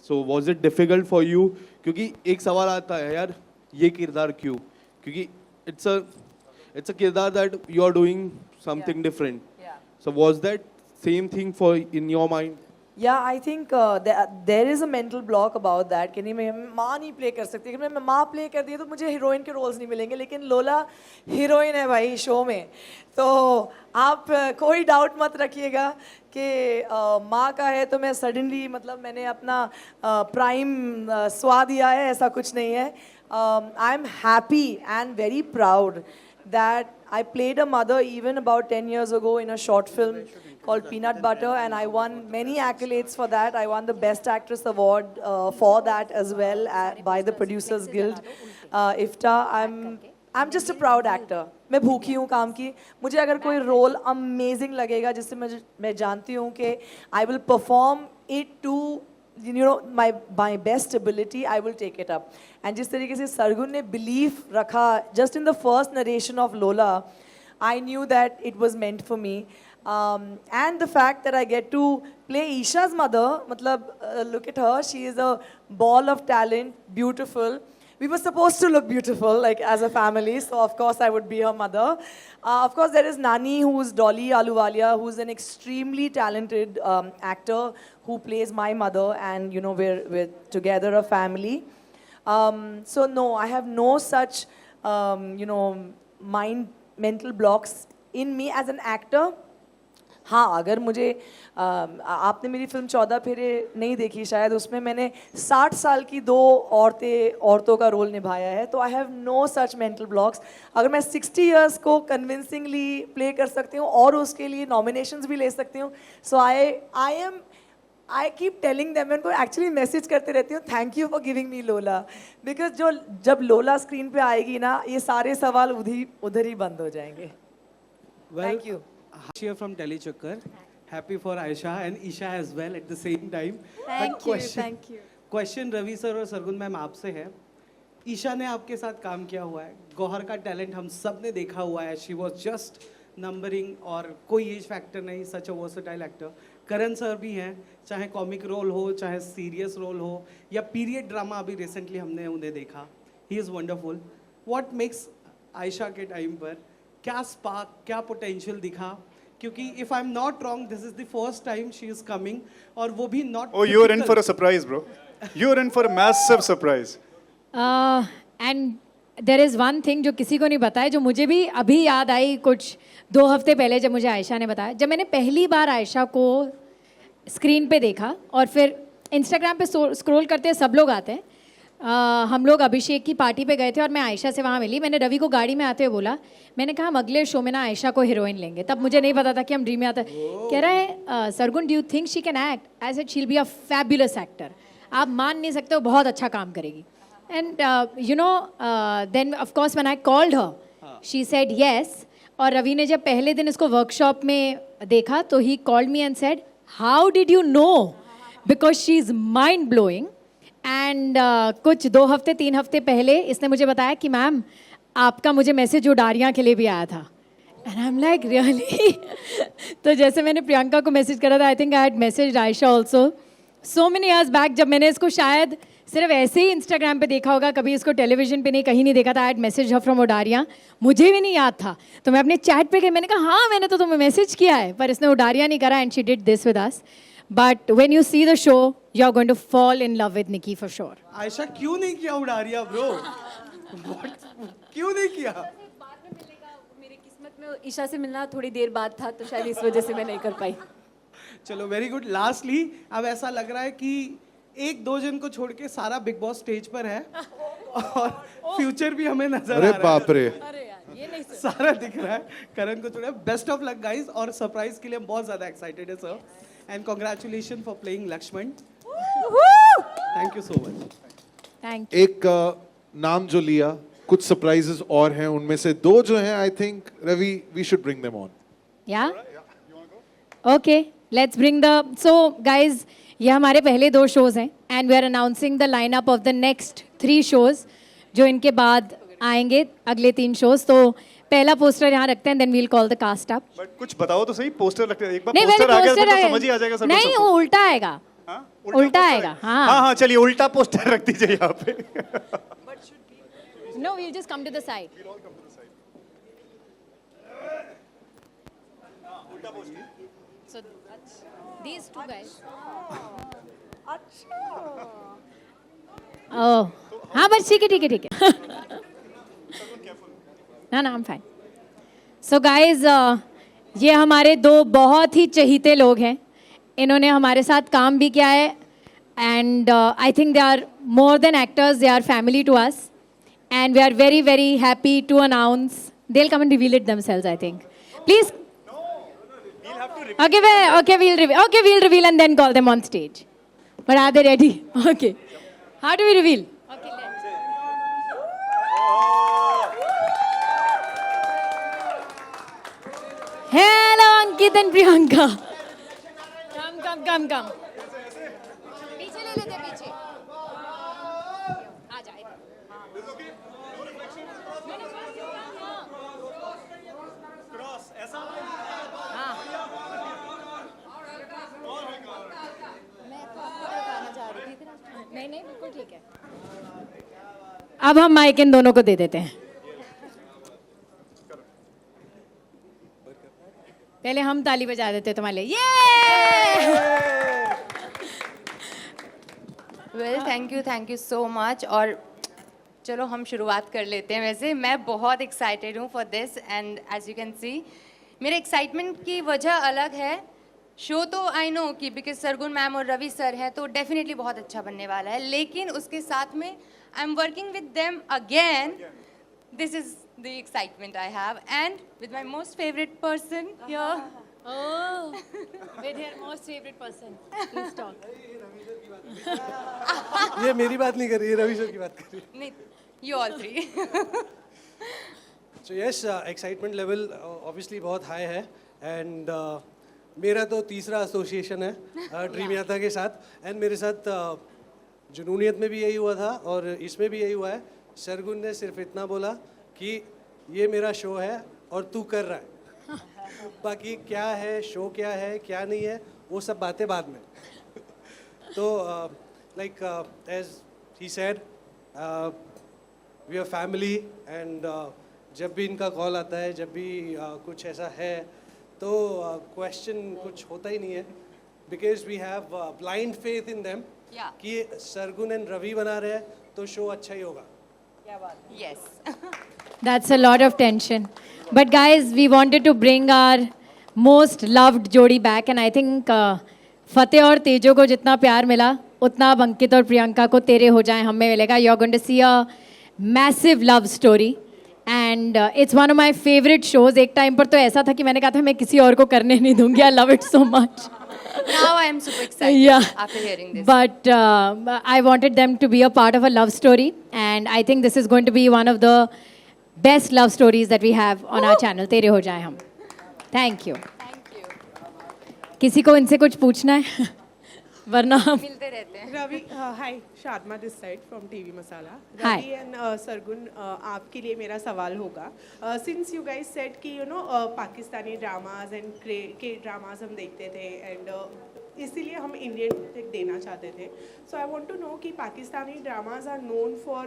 so was it difficult for you? क्योंकि एक सवाल आता है यार, ये किरदार क्यों? क्योंकि it's a kirdar that you are doing something different. So was that same thing for in your mind? Yeah, I think there is a mental block about that कि नहीं मैं माँ नहीं प्ले कर सकती. अगर मैं माँ प्ले कर दी तो मुझे हीरोइन के रोल्स नहीं मिलेंगे, लेकिन लोला हीरोइन है भाई शो में. तो आप कोई डाउट मत रखिएगा कि माँ का है तो मैं सडनली मतलब मैंने अपना प्राइम स्वा दिया है, ऐसा कुछ नहीं है. I am happy and very proud that I played a mother even about 10 years ago in a short film called Peanut Butter, and I won many accolades for that. I won the Best Actress Award for that as well by the Producers Guild, IFTA. I'm just a proud actor. मैं भूखी हूँ काम की. मुझे अगर कोई role amazing लगेगा जिससे मैं जानती हूँ कि I will perform it to my best ability, I will take it up. And जिस तरीके से सरगुन ने belief रखा just in the first narration of Lola, I knew that it was meant for me. And the fact that I get to play Isha's mother, मतलब look at her, she is a ball of talent, beautiful. We were supposed to look beautiful, like as a family, so of course I would be her mother. Of course there is Nani, who's Dolly Ahluwalia, who's an extremely talented actor who plays my mother, and we're together a family. So no, I have no such mental blocks in me as an actor. हाँ, अगर मुझे आपने मेरी film 14 फेरे नहीं देखी शायद, उसमें मैंने 60 साल की 2 औरतों का रोल निभाया है, तो I have no such mental blocks. अगर मैं 60 इयर्स को कन्विंसिंगली प्ले कर सकती हूँ और उसके लिए नॉमिनेशंस भी ले सकती हूँ, सो आई कीप टेलिंग देम, मैं उनको एक्चुअली मैसेज करते रहती हूँ, thank you for giving me लोला, बिकॉज जब लोला स्क्रीन पे आएगी ना, ये सारे सवाल उधर ही बंद हो जाएंगे. Thank you. Here from Delhi Chakkar. Happy for Aisha and Isha as well at the same time. Thank you. Question Ravi sir और सरगुन मैम आपसे है. ईशा ने आपके साथ काम किया हुआ है, गौहर का टैलेंट हम सब ने देखा हुआ है. शी वॉज जस्ट नंबरिंग और कोई एज फैक्टर नहीं, such a versatile actor. Karan sir भी हैं, चाहे कॉमिक रोल हो, चाहे सीरियस रोल हो, या पीरियड ड्रामा अभी रिसेंटली हमने उन्हें देखा. He is wonderful. What makes Ayesha के टाइम पर क्या स्पार्क, क्या पोटेंशियल दिखा? क्योंकि if I am not wrong, this is the first time she is coming, और वो भी not. Oh, you are in for a surprise, bro. You are in for a massive surprise. And there is one thing जो किसी को नहीं पता है, जो मुझे भी अभी याद आई कुछ 2 हफ्ते पहले जब मुझे आयशा ने बताया. जब मैंने पहली बार आयशा को स्क्रीन पे देखा और फिर इंस्टाग्राम पे स्क्रॉल करते सब लोग आते हैं, हम लोग अभिषेक की पार्टी पे गए थे और मैं आयशा से वहाँ मिली. मैंने रवि को गाड़ी में आते हुए बोला, मैंने कहा हम अगले शो में ना आयशा को हीरोइन लेंगे. तब मुझे नहीं पता था कि हम ड्रीम में आता. कह रहा है Sargun, do you think she can act? I said she will be a fabulous actor. आप मान नहीं सकते, वो बहुत अच्छा काम करेगी. And then of course when I called her, she said yes. और रवि ने जब पहले दिन इसको वर्कशॉप में देखा तो he called me and said, how did you know? Because she is mind blowing. And कुछ 2 हफ्ते 3 हफ्ते पहले इसने मुझे बताया कि मैम आपका मुझे मैसेज उडारियाँ के लिए भी आया था. And I am like really? तो जैसे मैंने प्रियंका को मैसेज करा था, I think I had message Ayesha also so many years back, जब मैंने इसको शायद सिर्फ ऐसे ही इंस्टाग्राम पे देखा होगा, कभी इसको टेलीविजन पे नहीं, कहीं नहीं देखा था. I had message her from Udaariyaan. मुझे भी नहीं याद था, तो मैं अपने चैट पे गई, मैंने कहा हाँ मैंने तो तुम्हें मैसेज किया है, पर इसने उडारियाँ नहीं करा. And she did this with us. But when you see the show, you're going to fall in love with Nikki for sure. Ayesha क्यों नहीं किया उडारिया ब्रो? क्यों नहीं किया? बाद में मिलेगा, मेरी किस्मत में ईशा से मिलना थोड़ी देर बाद था, तो शायद इस वजह से मैं नहीं कर पाई. चलो वेरी गुड. लास्टली अब ऐसा लग रहा है कि 1-2 जन को छोड़ के सारा बिग बॉस स्टेज पर है. और फ्यूचर भी हमें नजर अरे आ रहा है। बाप रे, सारा दिख रहा है। करण को थोड़ा बेस्ट ऑफ लक गाइस, और सरप्राइज के लिए हम बहुत ज्यादा एक्साइटेड है sir, and congratulation for playing Lakshman. Thank you so much. Thank you. एक नाम जो लिया, कुछ सरप्राइजेस और हैं, उनमें से 2 जो हैं, I think Ravi we should bring them on. Yeah okay, let's bring the, so guys ये हमारे पहले 2 शोज हैं and we are announcing the lineup of the next 3 shows जो इनके बाद आएंगे, अगले 3 शोज। तो पहला पोस्टर यहाँ रखते हैं, then we'll call the cast up. But कुछ बताओ तो सही, पोस्टर लगते हैं एक बार, नहीं पोस्टर आ गया पोस्टर तो समझ ही आ जाएगा सब। नहीं, वो उल्टा आएगा। उल्टा आएगा। हाँ हाँ, चलिए उल्टा पोस्टर रख दीजिए यहाँ पे। No, we'll just come to the side. So these 2 guys. Oh, हाँ बस ठीक है ठीक है। ना I'm fine. So guys, ये हमारे 2 बहुत ही चहीते लोग हैं। इन्होंने हमारे साथ काम भी किया है, and I think they are more than actors, they are family to us. And we are very, very happy to announce. They'll come and reveal it themselves, I think. Please. Okay, we'll reveal and then call them on stage. But are they ready? Okay. How do we reveal? Okay, let's. Hello, Ankit and Priyanka. Come. पीछे ले लेते पीछे। आ जाए। नहीं बिल्कुल ठीक है। अब हम माइक इन दोनों को दे देते हैं। पहले हम ताली बजा देते तुम्हारे लिए। Well thank you so much. और चलो हम शुरुआत कर लेते हैं। वैसे मैं बहुत एक्साइटेड हूँ for this, and as you can see मेरे एक्साइटमेंट की वजह अलग है। शो तो आई नो कि बिकॉज सरगुन मैम और रवि सर हैं तो डेफिनेटली बहुत अच्छा बनने वाला है, लेकिन उसके साथ में I am working with them again. This is the excitement I have, and with my most favourite person here. Oh, with your most favorite person. Please talk. ये मेरी बात नहीं कर रही है, रवि सर की बात कर रही है। नहीं, you all three. So yes, excitement level obviously बहुत हाई है, and मेरा तो तीसरा एसोसिएशन है ड्रीम यात्रा के साथ, एंड मेरे साथ जुनूनियत में भी यही हुआ था और इसमें भी यही हुआ है। सरगुन ने सिर्फ इतना बोला कि ये मेरा शो है और तू कर रहा है, बाकी क्या है, शो क्या है, क्या नहीं है, वो सब बातें बाद में। तो like as he said, we are family, and जब भी इनका कॉल आता है, जब भी कुछ ऐसा है तो क्वेश्चन कुछ होता ही नहीं है, because we have blind faith in them कि सरगुन एंड रवि बना रहे हैं तो शो अच्छा ही होगा। Yes. That's a lot of tension. But guys, we wanted to bring our most loved जोड़ी back, and I think फतेह और तेजो को जितना प्यार मिला उतना अब अंकित और प्रियंका को तेरे हो जाए हमें मिलेगा। You're going to see a massive love story, and it's one of my favorite shows. एक टाइम पर तो ऐसा था कि मैंने कहा था मैं किसी और को करने नहीं दूंगी। I love it so much. Now I am super excited after hearing this. But I wanted them to be a part of a love story, and I think this is going to be one of the best love stories that we have on our channel. तेरे हो जाए हम। Thank you. किसी को इनसे कुछ पूछना है? वरना हम मिलते रहते हैं। Ravi, hi, Shadma this side from TV Masala. Hi. Ravi and Sargun, आपके लिए मेरा सवाल होगा। सिंस यू गाइस सेड कि you know Pakistani dramas and K dramas हम देखते थे, एंड इसीलिए हम इंडियन देना चाहते थे। So I want to know कि Pakistani dramas are known for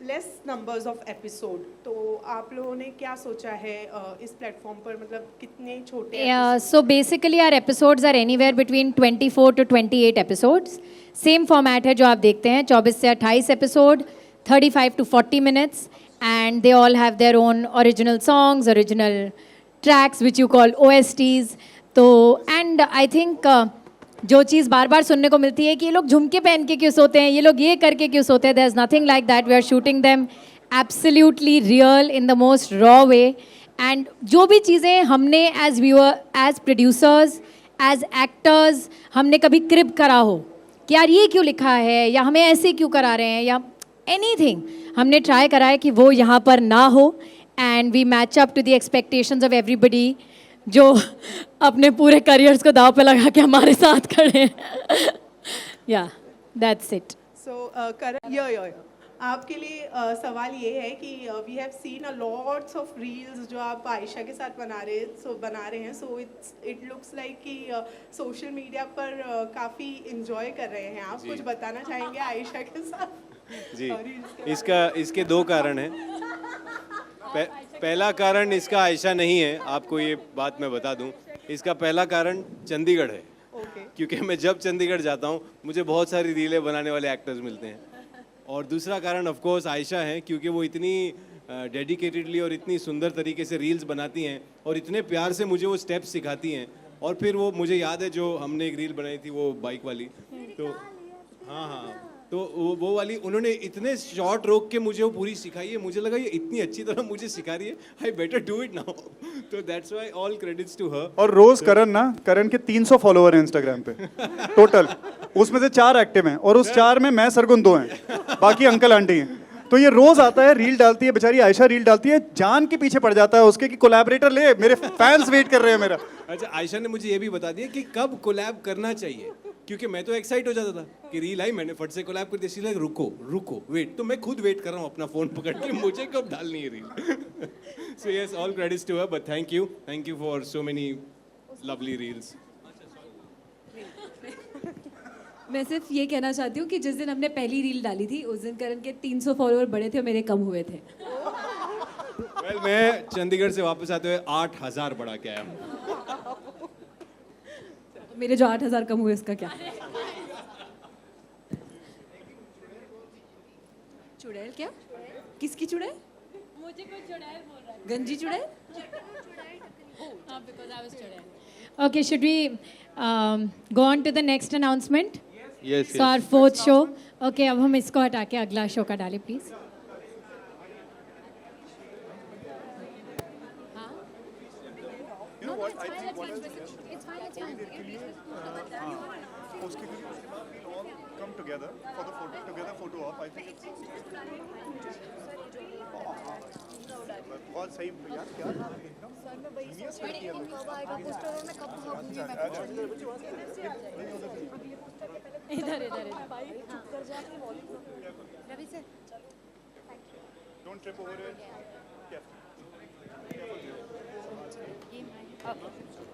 less numbers of episode, तो आप लोगों ने क्या सोचा है इस प्लेटफॉर्म पर, मतलब कितने छोटे? So basically our episodes are anywhere between 24 to 28 episodes. Same format है जो आप देखते हैं, 24 से 28 episode, 35 to 40 minutes, and they all have their own original songs, original tracks which you call OSTs. तो and I think जो चीज़ बार बार सुनने को मिलती है कि ये लोग झुमके पहन के क्यों सोते हैं, ये लोग ये करके क्यों सोते हैं, there is nothing like that. We are shooting them absolutely real in the most raw way. And जो भी चीज़ें हमने as viewer, as producers, as actors हमने कभी क्रिब करा हो कि यार ये क्यों लिखा है या हमें ऐसे क्यों करा रहे हैं या एनीथिंग, हमने ट्राई करा है कि वो यहाँ पर ना हो. And we match up to the expectations of everybody जो अपने पूरे करियर्स को दाव पे लगा के हमारे साथ खड़े हैं. या दैट्स इट. सो करण, आपके लिए सवाल ये है कि we have seen a lots of reels जो आप आयशा के साथ बना रहे हैं. सो इट लुक्स लाइक कि सोशल मीडिया पर काफ़ी इंजॉय कर रहे हैं आप. कुछ बताना चाहेंगे आयशा के साथ? जी, इसके दो कारण हैं. पहला कारण इसका आयशा नहीं है, आपको ये बात मैं बता दूं. इसका पहला कारण चंडीगढ़ है. क्योंकि मैं जब चंडीगढ़ जाता हूँ मुझे बहुत सारी रीलें बनाने वाले एक्टर्स मिलते हैं. और दूसरा कारण ऑफ कोर्स आयशा है, क्योंकि वो इतनी डेडिकेटेडली और इतनी सुंदर तरीके से रील्स बनाती हैं और इतने प्यार से मुझे वो स्टेप्स सिखाती हैं. और फिर वो मुझे याद है जो हमने एक रील बनाई थी वो बाइक वाली, तो हाँ, तो वो वाली उन्होंने इतने शॉर्ट रोक के मुझे वो पूरी सिखाई है. मुझे लगा ये इतनी अच्छी तरह मुझे सिखा रही है, I better do it now. तो that's why all credits to her. और रोज करण के 300 फॉलोअर हैं इंस्टाग्राम पे टोटल. उसमें से 4 एक्टिव हैं और उस 4 में मैं सरगुन 2 हैं, बाकी अंकल आंटी हैं. तो ये रोज आता है, रील डालती है, बेचारी आयशा रील डालती है, जान के पीछे पड़ जाता है उसके कि कोलैबोरेटर ले, मेरे फैंस वेट कर रहे हैं मेरा. अच्छा, आयशा ने मुझे ये भी बता दिया कि कब कोलैब करना चाहिए, क्योंकि मैं तो एक्साइट हो जाता था कि रील आई, मैंने फट से कोलैब कर दिया. रुको वेट. तो मैं खुद वेट कर रहा हूँ अपना फोन पकड़ के, मुझे कब डालनी है reel. So yes, all credits to her, but thank you for so many lovely reels. मैं सिर्फ ये कहना चाहती हूँ कि जिस दिन हमने पहली रील डाली थी उस दिन करण के 300 फॉलोअर बढ़े थे और मेरे कम हुए थे. Well, मैं चंडीगढ़ से वापस आते हुए 8000 बढ़ा के आया हूँ. मेरे जो 8000 कम हुए उसका क्या? चुड़ैल क्या? किसकी चुड़ैल? मुझे कोई चुड़ैल बोल रहा है. गंजी चुड़ैल? हाँ, because I was चुड़ैल. Okay, should we go on to the next announcement? Yes. So our 4th show. Okay, अब हम इसको हटा के अगला शो का डालें please. Come together for the photo op. I think it's बहुत सही यार. क्या इधर Don't trip over it.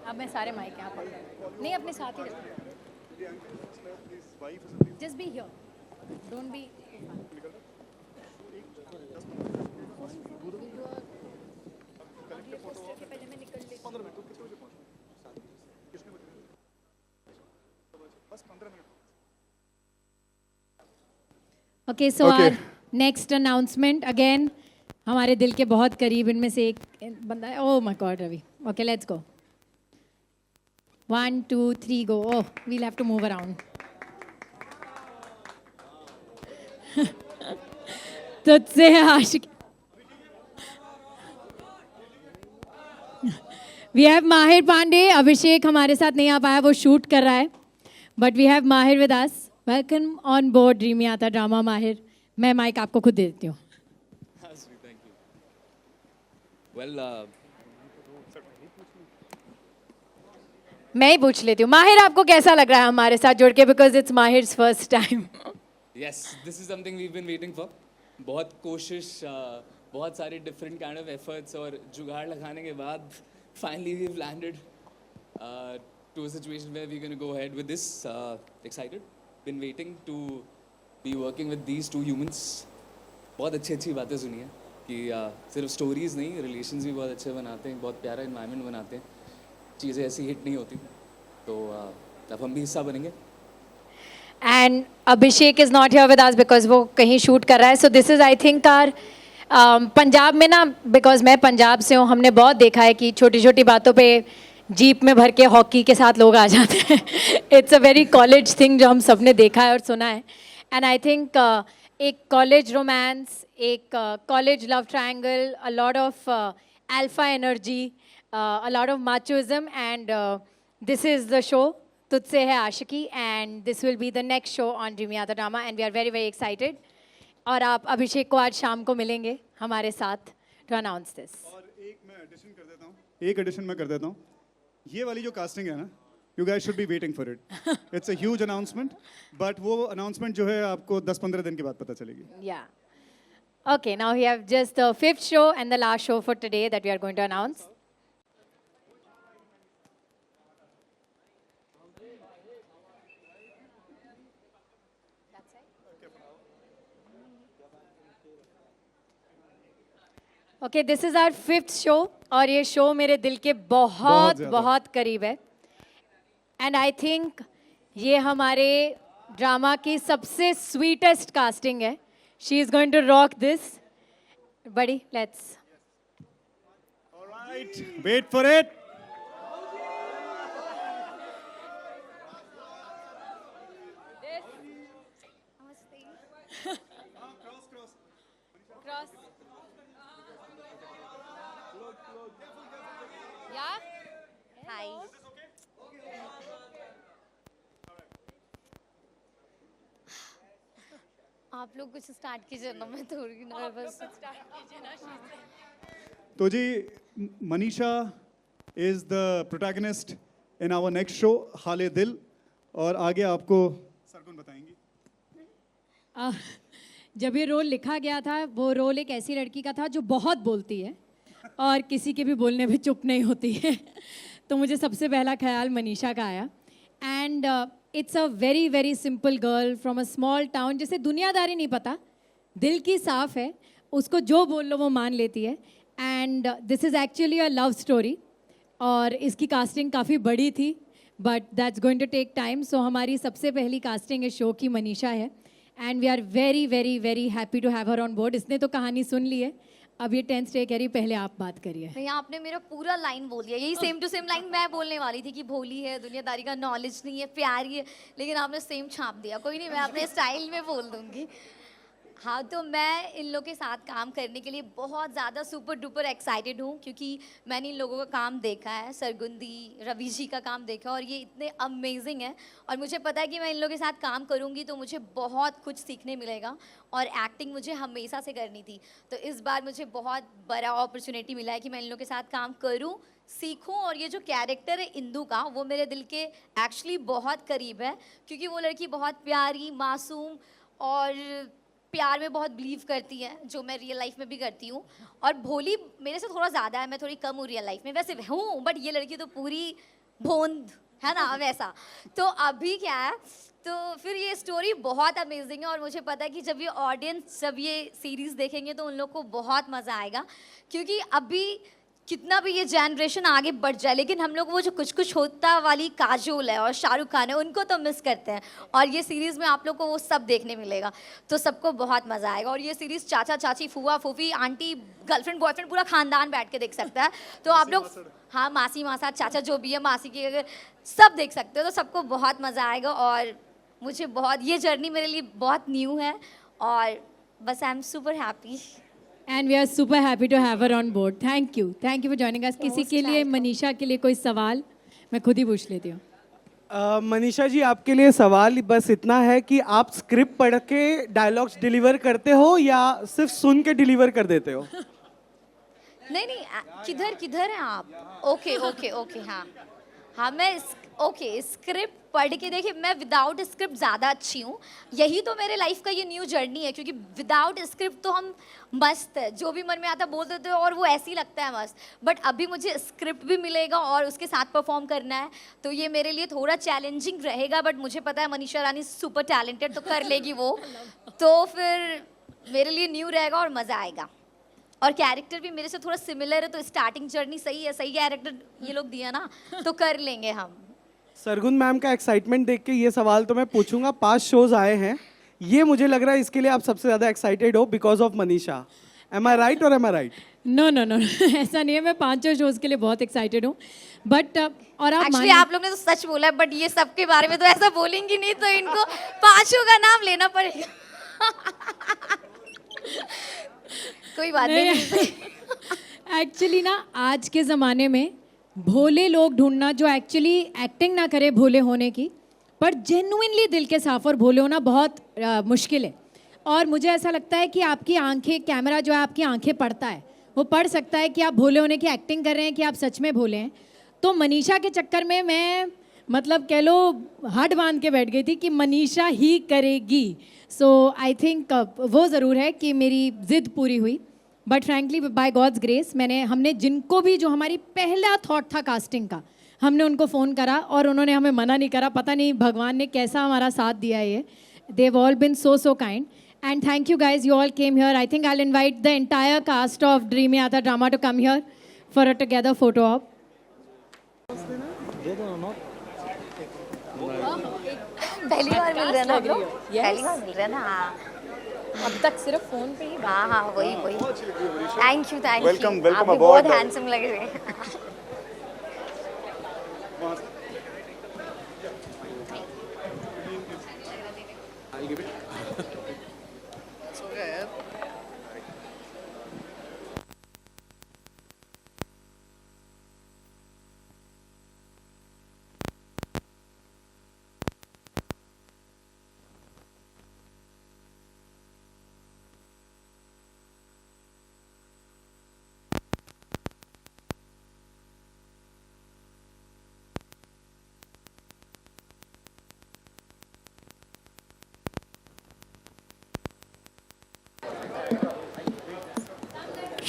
अब मैं सारे माइक यहाँ पर नहीं अपने साथ ही रखो. Just be here. Don't be. Okay, so our next announcement again. हमारे दिल के बहुत करीब इनमें से एक बंदा है. Oh my God, Ravi. Okay, let's go. 1, 2, 3, go. Oh, we'll have to move around. तुझसे आशिक. We have माहिर पांडे. अभिषेक हमारे साथ नहीं आ पाया, वो शूट कर रहा है. But we have माहिर with us. Welcome on board Dreamiyata drama. माहिर, मैं माइक आपको खुद दे देती हूँ. मैं ही पूछ लेती हूँ. माहिर, आपको कैसा लग रहा है हमारे साथ जुड़ के? Because it's Mahir's first time. Yes, this is something we've been waiting for. बहुत कोशिश, बहुत सारे different kind of efforts और जुगाड़ लगाने के बाद finally we've landed to a situation where we're going to go ahead with this. Excited. Been waiting to be working with these two humans. बहुत अच्छी बातें सुनी है कि सिर्फ स्टोरीज नहीं, रिलेशंस भी बहुत अच्छे बनाते हैं, बहुत प्यारा इन्वायरमेंट बनाते हैं. चीज़ें ऐसी हिट नहीं होती, तो अब हम भी हिस्सा बनेंगे. And Abhishek is not here with us because वो कहीं शूट कर रहा है. So this is I think are Punjab में ना, बिकॉज मैं पंजाब से हूँ, हमने बहुत देखा है कि छोटी छोटी बातों पे जीप में भर के हॉकी के साथ लोग आ जाते हैं. It's a very college thing जो हम सब ने देखा है और सुना है. एंड आई थिंक एक कॉलेज रोमांस, एक college love triangle, a lot of alpha energy, a lot of machoism, and this is the show Tujhse Hai Aashiqui, and this will be the next show on Dreamiata drama, and we are very very excited. और आप अभिषेक को आज शाम को मिलेंगे हमारे साथ to announce this. एक एडिशन में कर देता हूँ. ये वाली जो कास्टिंग है ना, you guys should be waiting for it. It's a huge announcement, but वो अनाउंसमेंट जो है आपको 10-15 दिन के बाद पता चलेगी. Yeah. Okay, now we have just the 5th show and the last show for today that we are going to announce. Okay, this is our 5th show और ये शो मेरे दिल के बहुत बहुत करीब है. एंड आई थिंक ये हमारे ड्रामा की सबसे स्वीटेस्ट कास्टिंग है. She is going to rock this. बड़ी let's wait for it. Hi. आप लोग कुछ स्टार्ट कीजिए ना, मैं थोड़ी नर्वस. स्टार्ट कीजिए ना. तो जी, Manisha is the protagonist in our next show Haale Dil, और आगे आपको सरगुन बताएंगी. जब ये रोल लिखा गया था, वो रोल एक ऐसी लड़की का था जो बहुत बोलती है और किसी के भी बोलने पे चुप नहीं होती है. तो मुझे सबसे पहला ख्याल मनीषा का आया. And it's a very very simple girl from a small town, जिसे दुनियादारी नहीं पता, दिल की साफ है, उसको जो बोल लो वो मान लेती है. And this is actually a love story, और इसकी कास्टिंग काफ़ी बड़ी थी, but that's going to take time. So हमारी सबसे पहली कास्टिंग इस शो की मनीषा है, and we are very very very happy to have her on board. इसने तो कहानी सुन ली है, अब ये 10th डे कह रही, पहले आप बात करिए. नहीं, आपने मेरा पूरा लाइन बोल दिया. यही सेम टू सेम लाइन मैं बोलने वाली थी कि भोली है, दुनियादारी का नॉलेज नहीं है, प्यारी है, लेकिन आपने सेम छाप दिया. कोई नहीं, मैं अपने स्टाइल में बोल दूंगी. हाँ, तो मैं इन लोगों के साथ काम करने के लिए बहुत ज़्यादा सुपर डुपर एक्साइटेड हूँ, क्योंकि मैंने इन लोगों का काम देखा है, सरगुन दी, रवि जी का काम देखा, और ये इतने अमेजिंग है. और मुझे पता है कि मैं इन लोगों के साथ काम करूँगी तो मुझे बहुत कुछ सीखने मिलेगा, और एक्टिंग मुझे हमेशा से करनी थी. तो इस बार मुझे बहुत बड़ा अपॉर्चुनिटी मिला है कि मैं इन लोगों के साथ काम करूँ, सीखूं. और ये जो कैरेक्टर है इंदु का, वो मेरे दिल के एक्चुअली बहुत करीब है, क्योंकि वो लड़की बहुत प्यारी, मासूम और प्यार में बहुत बिलीव करती है, जो मैं रियल लाइफ में भी करती हूँ. और भोली मेरे से थोड़ा ज़्यादा है, मैं थोड़ी कम हूँ रियल लाइफ में, वैसे हूँ, बट ये लड़की तो पूरी भोंद है ना, वैसा. तो अभी क्या है, तो फिर ये स्टोरी बहुत अमेजिंग है, और मुझे पता है कि जब ये ऑडियंस जब ये सीरीज़ देखेंगे तो उन लोग को बहुत मज़ा आएगा. क्योंकि अभी कितना भी ये जनरेशन आगे बढ़ जाए, लेकिन हम लोग वो जो कुछ कुछ होता वाली काजोल है और शाहरुख खान है, उनको तो मिस करते हैं. और ये सीरीज़ में आप लोग को वो सब देखने मिलेगा, तो सबको बहुत मज़ा आएगा. और ये सीरीज़ चाचा चाची, फूफा फूफी, आंटी, गर्लफ्रेंड बॉयफ्रेंड, पूरा खानदान बैठ के देख सकता है. तो आप लोग, हाँ, मासी मासा चाचा जो भी है, मासी की अगर सब देख सकते हो, तो सबको बहुत मज़ा आएगा. और मुझे बहुत, ये जर्नी मेरे लिए बहुत न्यू है, और बस I am super happy. And we are super happy to have her on board. Thank you for joining us. किसी के लिए, मनीषा के लिए कोई सवाल? मैं खुद ही पूछ लेती हूँ. मनीषा जी, आपके लिए सवाल बस इतना है कि आप स्क्रिप्ट पढ़ के डायलॉग्स डिलीवर करते हो या सिर्फ सुन के डिलीवर कर देते हो? नहीं, किधर किधर हैं आप? Okay okay okay. हाँ हाँ, मैं ओके स्क्रिप्ट पढ़ के, देखिए मैं विदाउट स्क्रिप्ट ज़्यादा अच्छी हूँ. यही तो मेरे लाइफ का ये न्यू जर्नी है, क्योंकि विदाउट स्क्रिप्ट तो हम मस्त है, जो भी मन में आता बोल देते हो, और वो ऐसे ही लगता है मस्त. बट अभी मुझे स्क्रिप्ट भी मिलेगा और उसके साथ परफॉर्म करना है, तो ये मेरे लिए थोड़ा चैलेंजिंग रहेगा. बट मुझे पता है मनीषा रानी सुपर टैलेंटेड, तो कर लेगी वो. तो फिर मेरे लिए न्यू रहेगा और मज़ा आएगा. और कैरेक्टर भी मेरे से थोड़ा सिमिलर है, तो स्टार्टिंग जर्नी सही है, सही कैरेक्टर ये लोग दिया ना, तो कर लेंगे हम. सरगुन मैम का एक्साइटमेंट देख के ये सवाल तो मैं पूछूंगा. 5 शोज आए हैं, ये मुझे लग रहा है इसके लिए आप सबसे ज़्यादा एक्साइटेड हो because of Manisha. Am I right और am I right? No no no ऐसा नहीं है, मैं 5 शोज़ के लिए बहुत एक्साइटेड हूँ बट और आप एक्चुअली आप लोग ने तो सच बोला है, बट ये सबके बारे में तो ऐसा बोलेंगी नहीं, तो इनको 5 का नाम लेना पड़ेगा। कोई बात नहीं। एक्चुअली ना आज के ज़माने में भोले लोग ढूंढना जो एक्चुअली एक्टिंग ना करे भोले होने की, पर जेन्युइनली दिल के साफ और भोले होना बहुत मुश्किल है। और मुझे ऐसा लगता है कि आपकी आंखें, कैमरा जो है आपकी आंखें पढ़ता है, वो पढ़ सकता है कि आप भोले होने की एक्टिंग कर रहे हैं कि आप सच में भोले हैं। तो मनीषा के चक्कर में मैं मतलब कह लो हट बांध के बैठ गई थी कि मनीषा ही करेगी। सो आई थिंक वो ज़रूर है कि मेरी ज़िद पूरी हुई। But frankly by God's grace हमने जिनको भी, जो हमारी पहला थॉट था कास्टिंग का, हमने उनको फ़ोन करा और उन्होंने हमें मना नहीं करा। पता नहीं भगवान ने कैसा हमारा साथ दिया है। ये they have all been so kind and thank you guys, you all came here. I think I'll invite the entire cast of Dreamy Yatra Drama to come here for a together photo op. पहली बार मिल रहे हैं ना हम लोग? पहली बार मिल रहे हैं ना? हाँ, अब तक सिर्फ फोन पे ही। हाँ हाँ वही वही। थैंक यू वेलकम आप भी बहुत हैंडसम लग रहे हैं।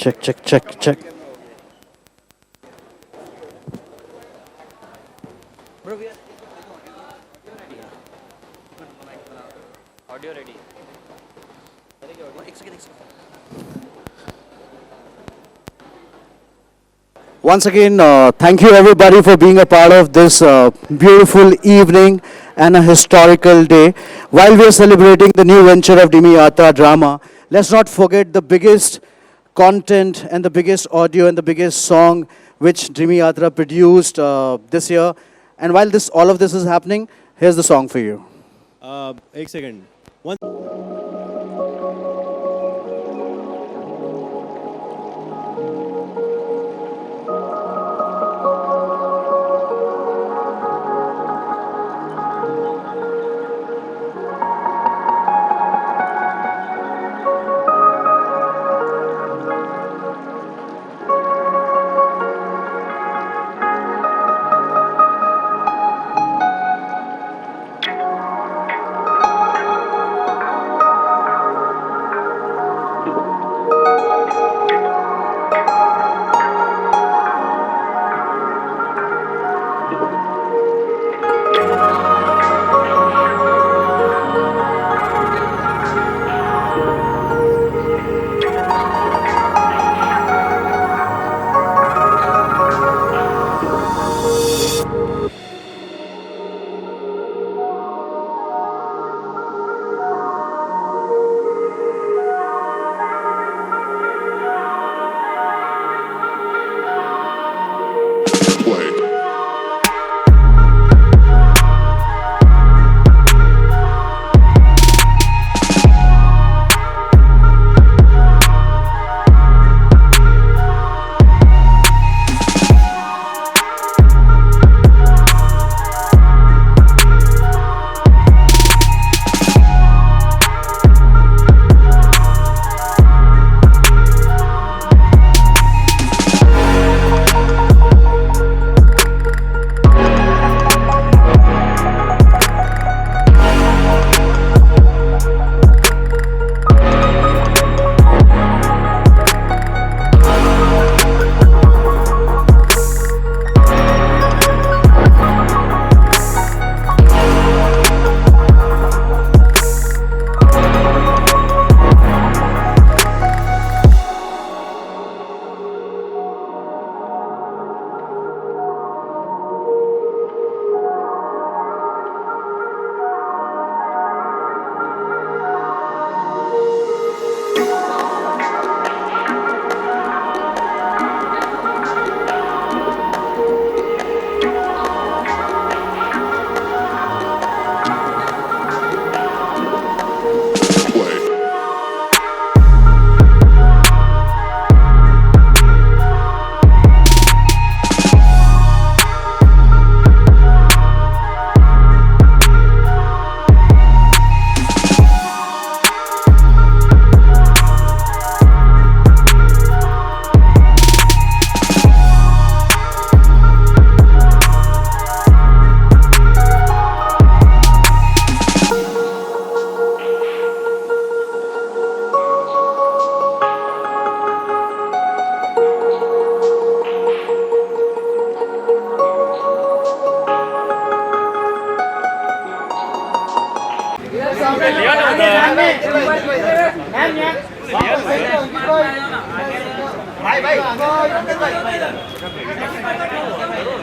check. Audio ready. Once again, thank you everybody for being a part of this beautiful evening and a historical day. While we are celebrating the new venture of Dreamy Yatra Drama, let's not forget the biggest content and the biggest audio and the biggest song which Dreamy Yatra produced this year. And while all of this is happening, here's the song for you. एक second.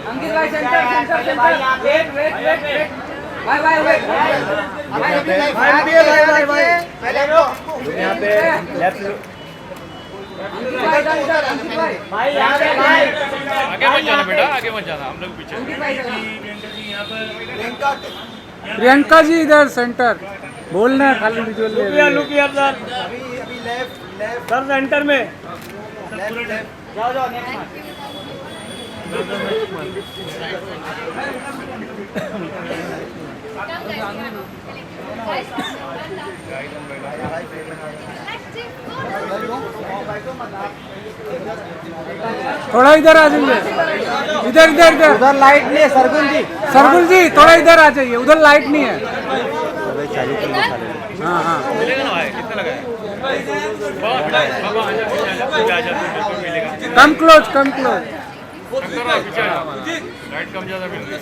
अंकित भाई centre wait भाई यहाँ पे left आगे मत जाना बेटा, आगे मत जाना, हम लोग पीछे। प्रियंका जी इधर सेंटर बोलना है, खाली विजुअल ले रही है। Look here sir, sir centre में जाओ जाओ थोड़ा इधर आ जाइए, इधर इधर इधर उधर लाइट नहीं है। सरगुन जी थोड़ा इधर आ जाइए, उधर लाइट नहीं है। हाँ हाँ मिलेगा ना भाई, कितना लगा है? कम क्लोज लाइट कम ज़्यादा मिल रही है।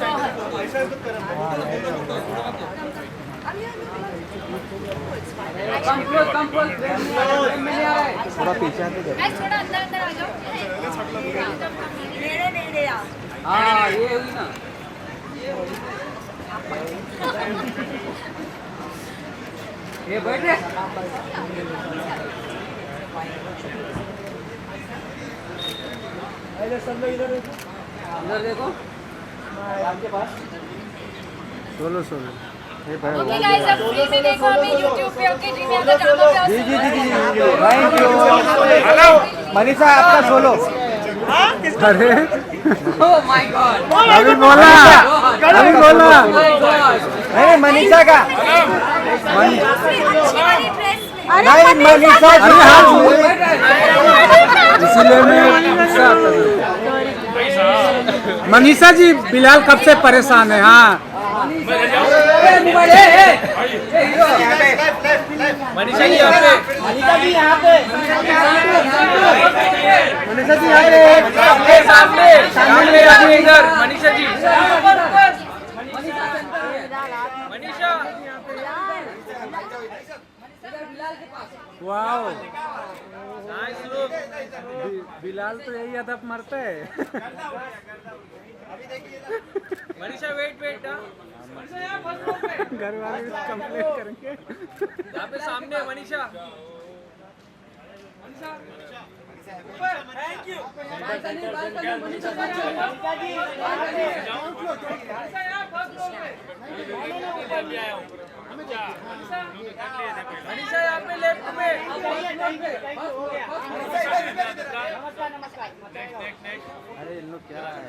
थोड़ा पीछे थोड़ा अंदर आ जाओ। हाँ ये हुई ना। ये बैठे सब लोग इधर देखो आपके पास सोलो ओके गाइस, अब फ्री में देखो हमें YouTube पे। ओके जी, मेरा ड्रामा पे जी थैंक यू। हेलो मनीषा आपका सोलो। अरे ओह माय गॉड, अभी बोला नहीं मनीषा का नहीं मनीषा जी इसीलिए मैं मनीषा जी बिलाल कब से परेशान है। हाँ मनीषा जी यहाँ पे, मनीषा जी यहाँ पे, मनीषा जी यहाँ पे सामने इधर Manisha ji, Manisha wow nice look. Bilal तो यही अदब मरता है। मनीषा वेट घर वाले कंप्लेंट करेंगे। यहाँ पे सामने मनीषा। Thank you. मनीषा यहाँ पे लेफ्ट में। अरे इन लोग क्या है।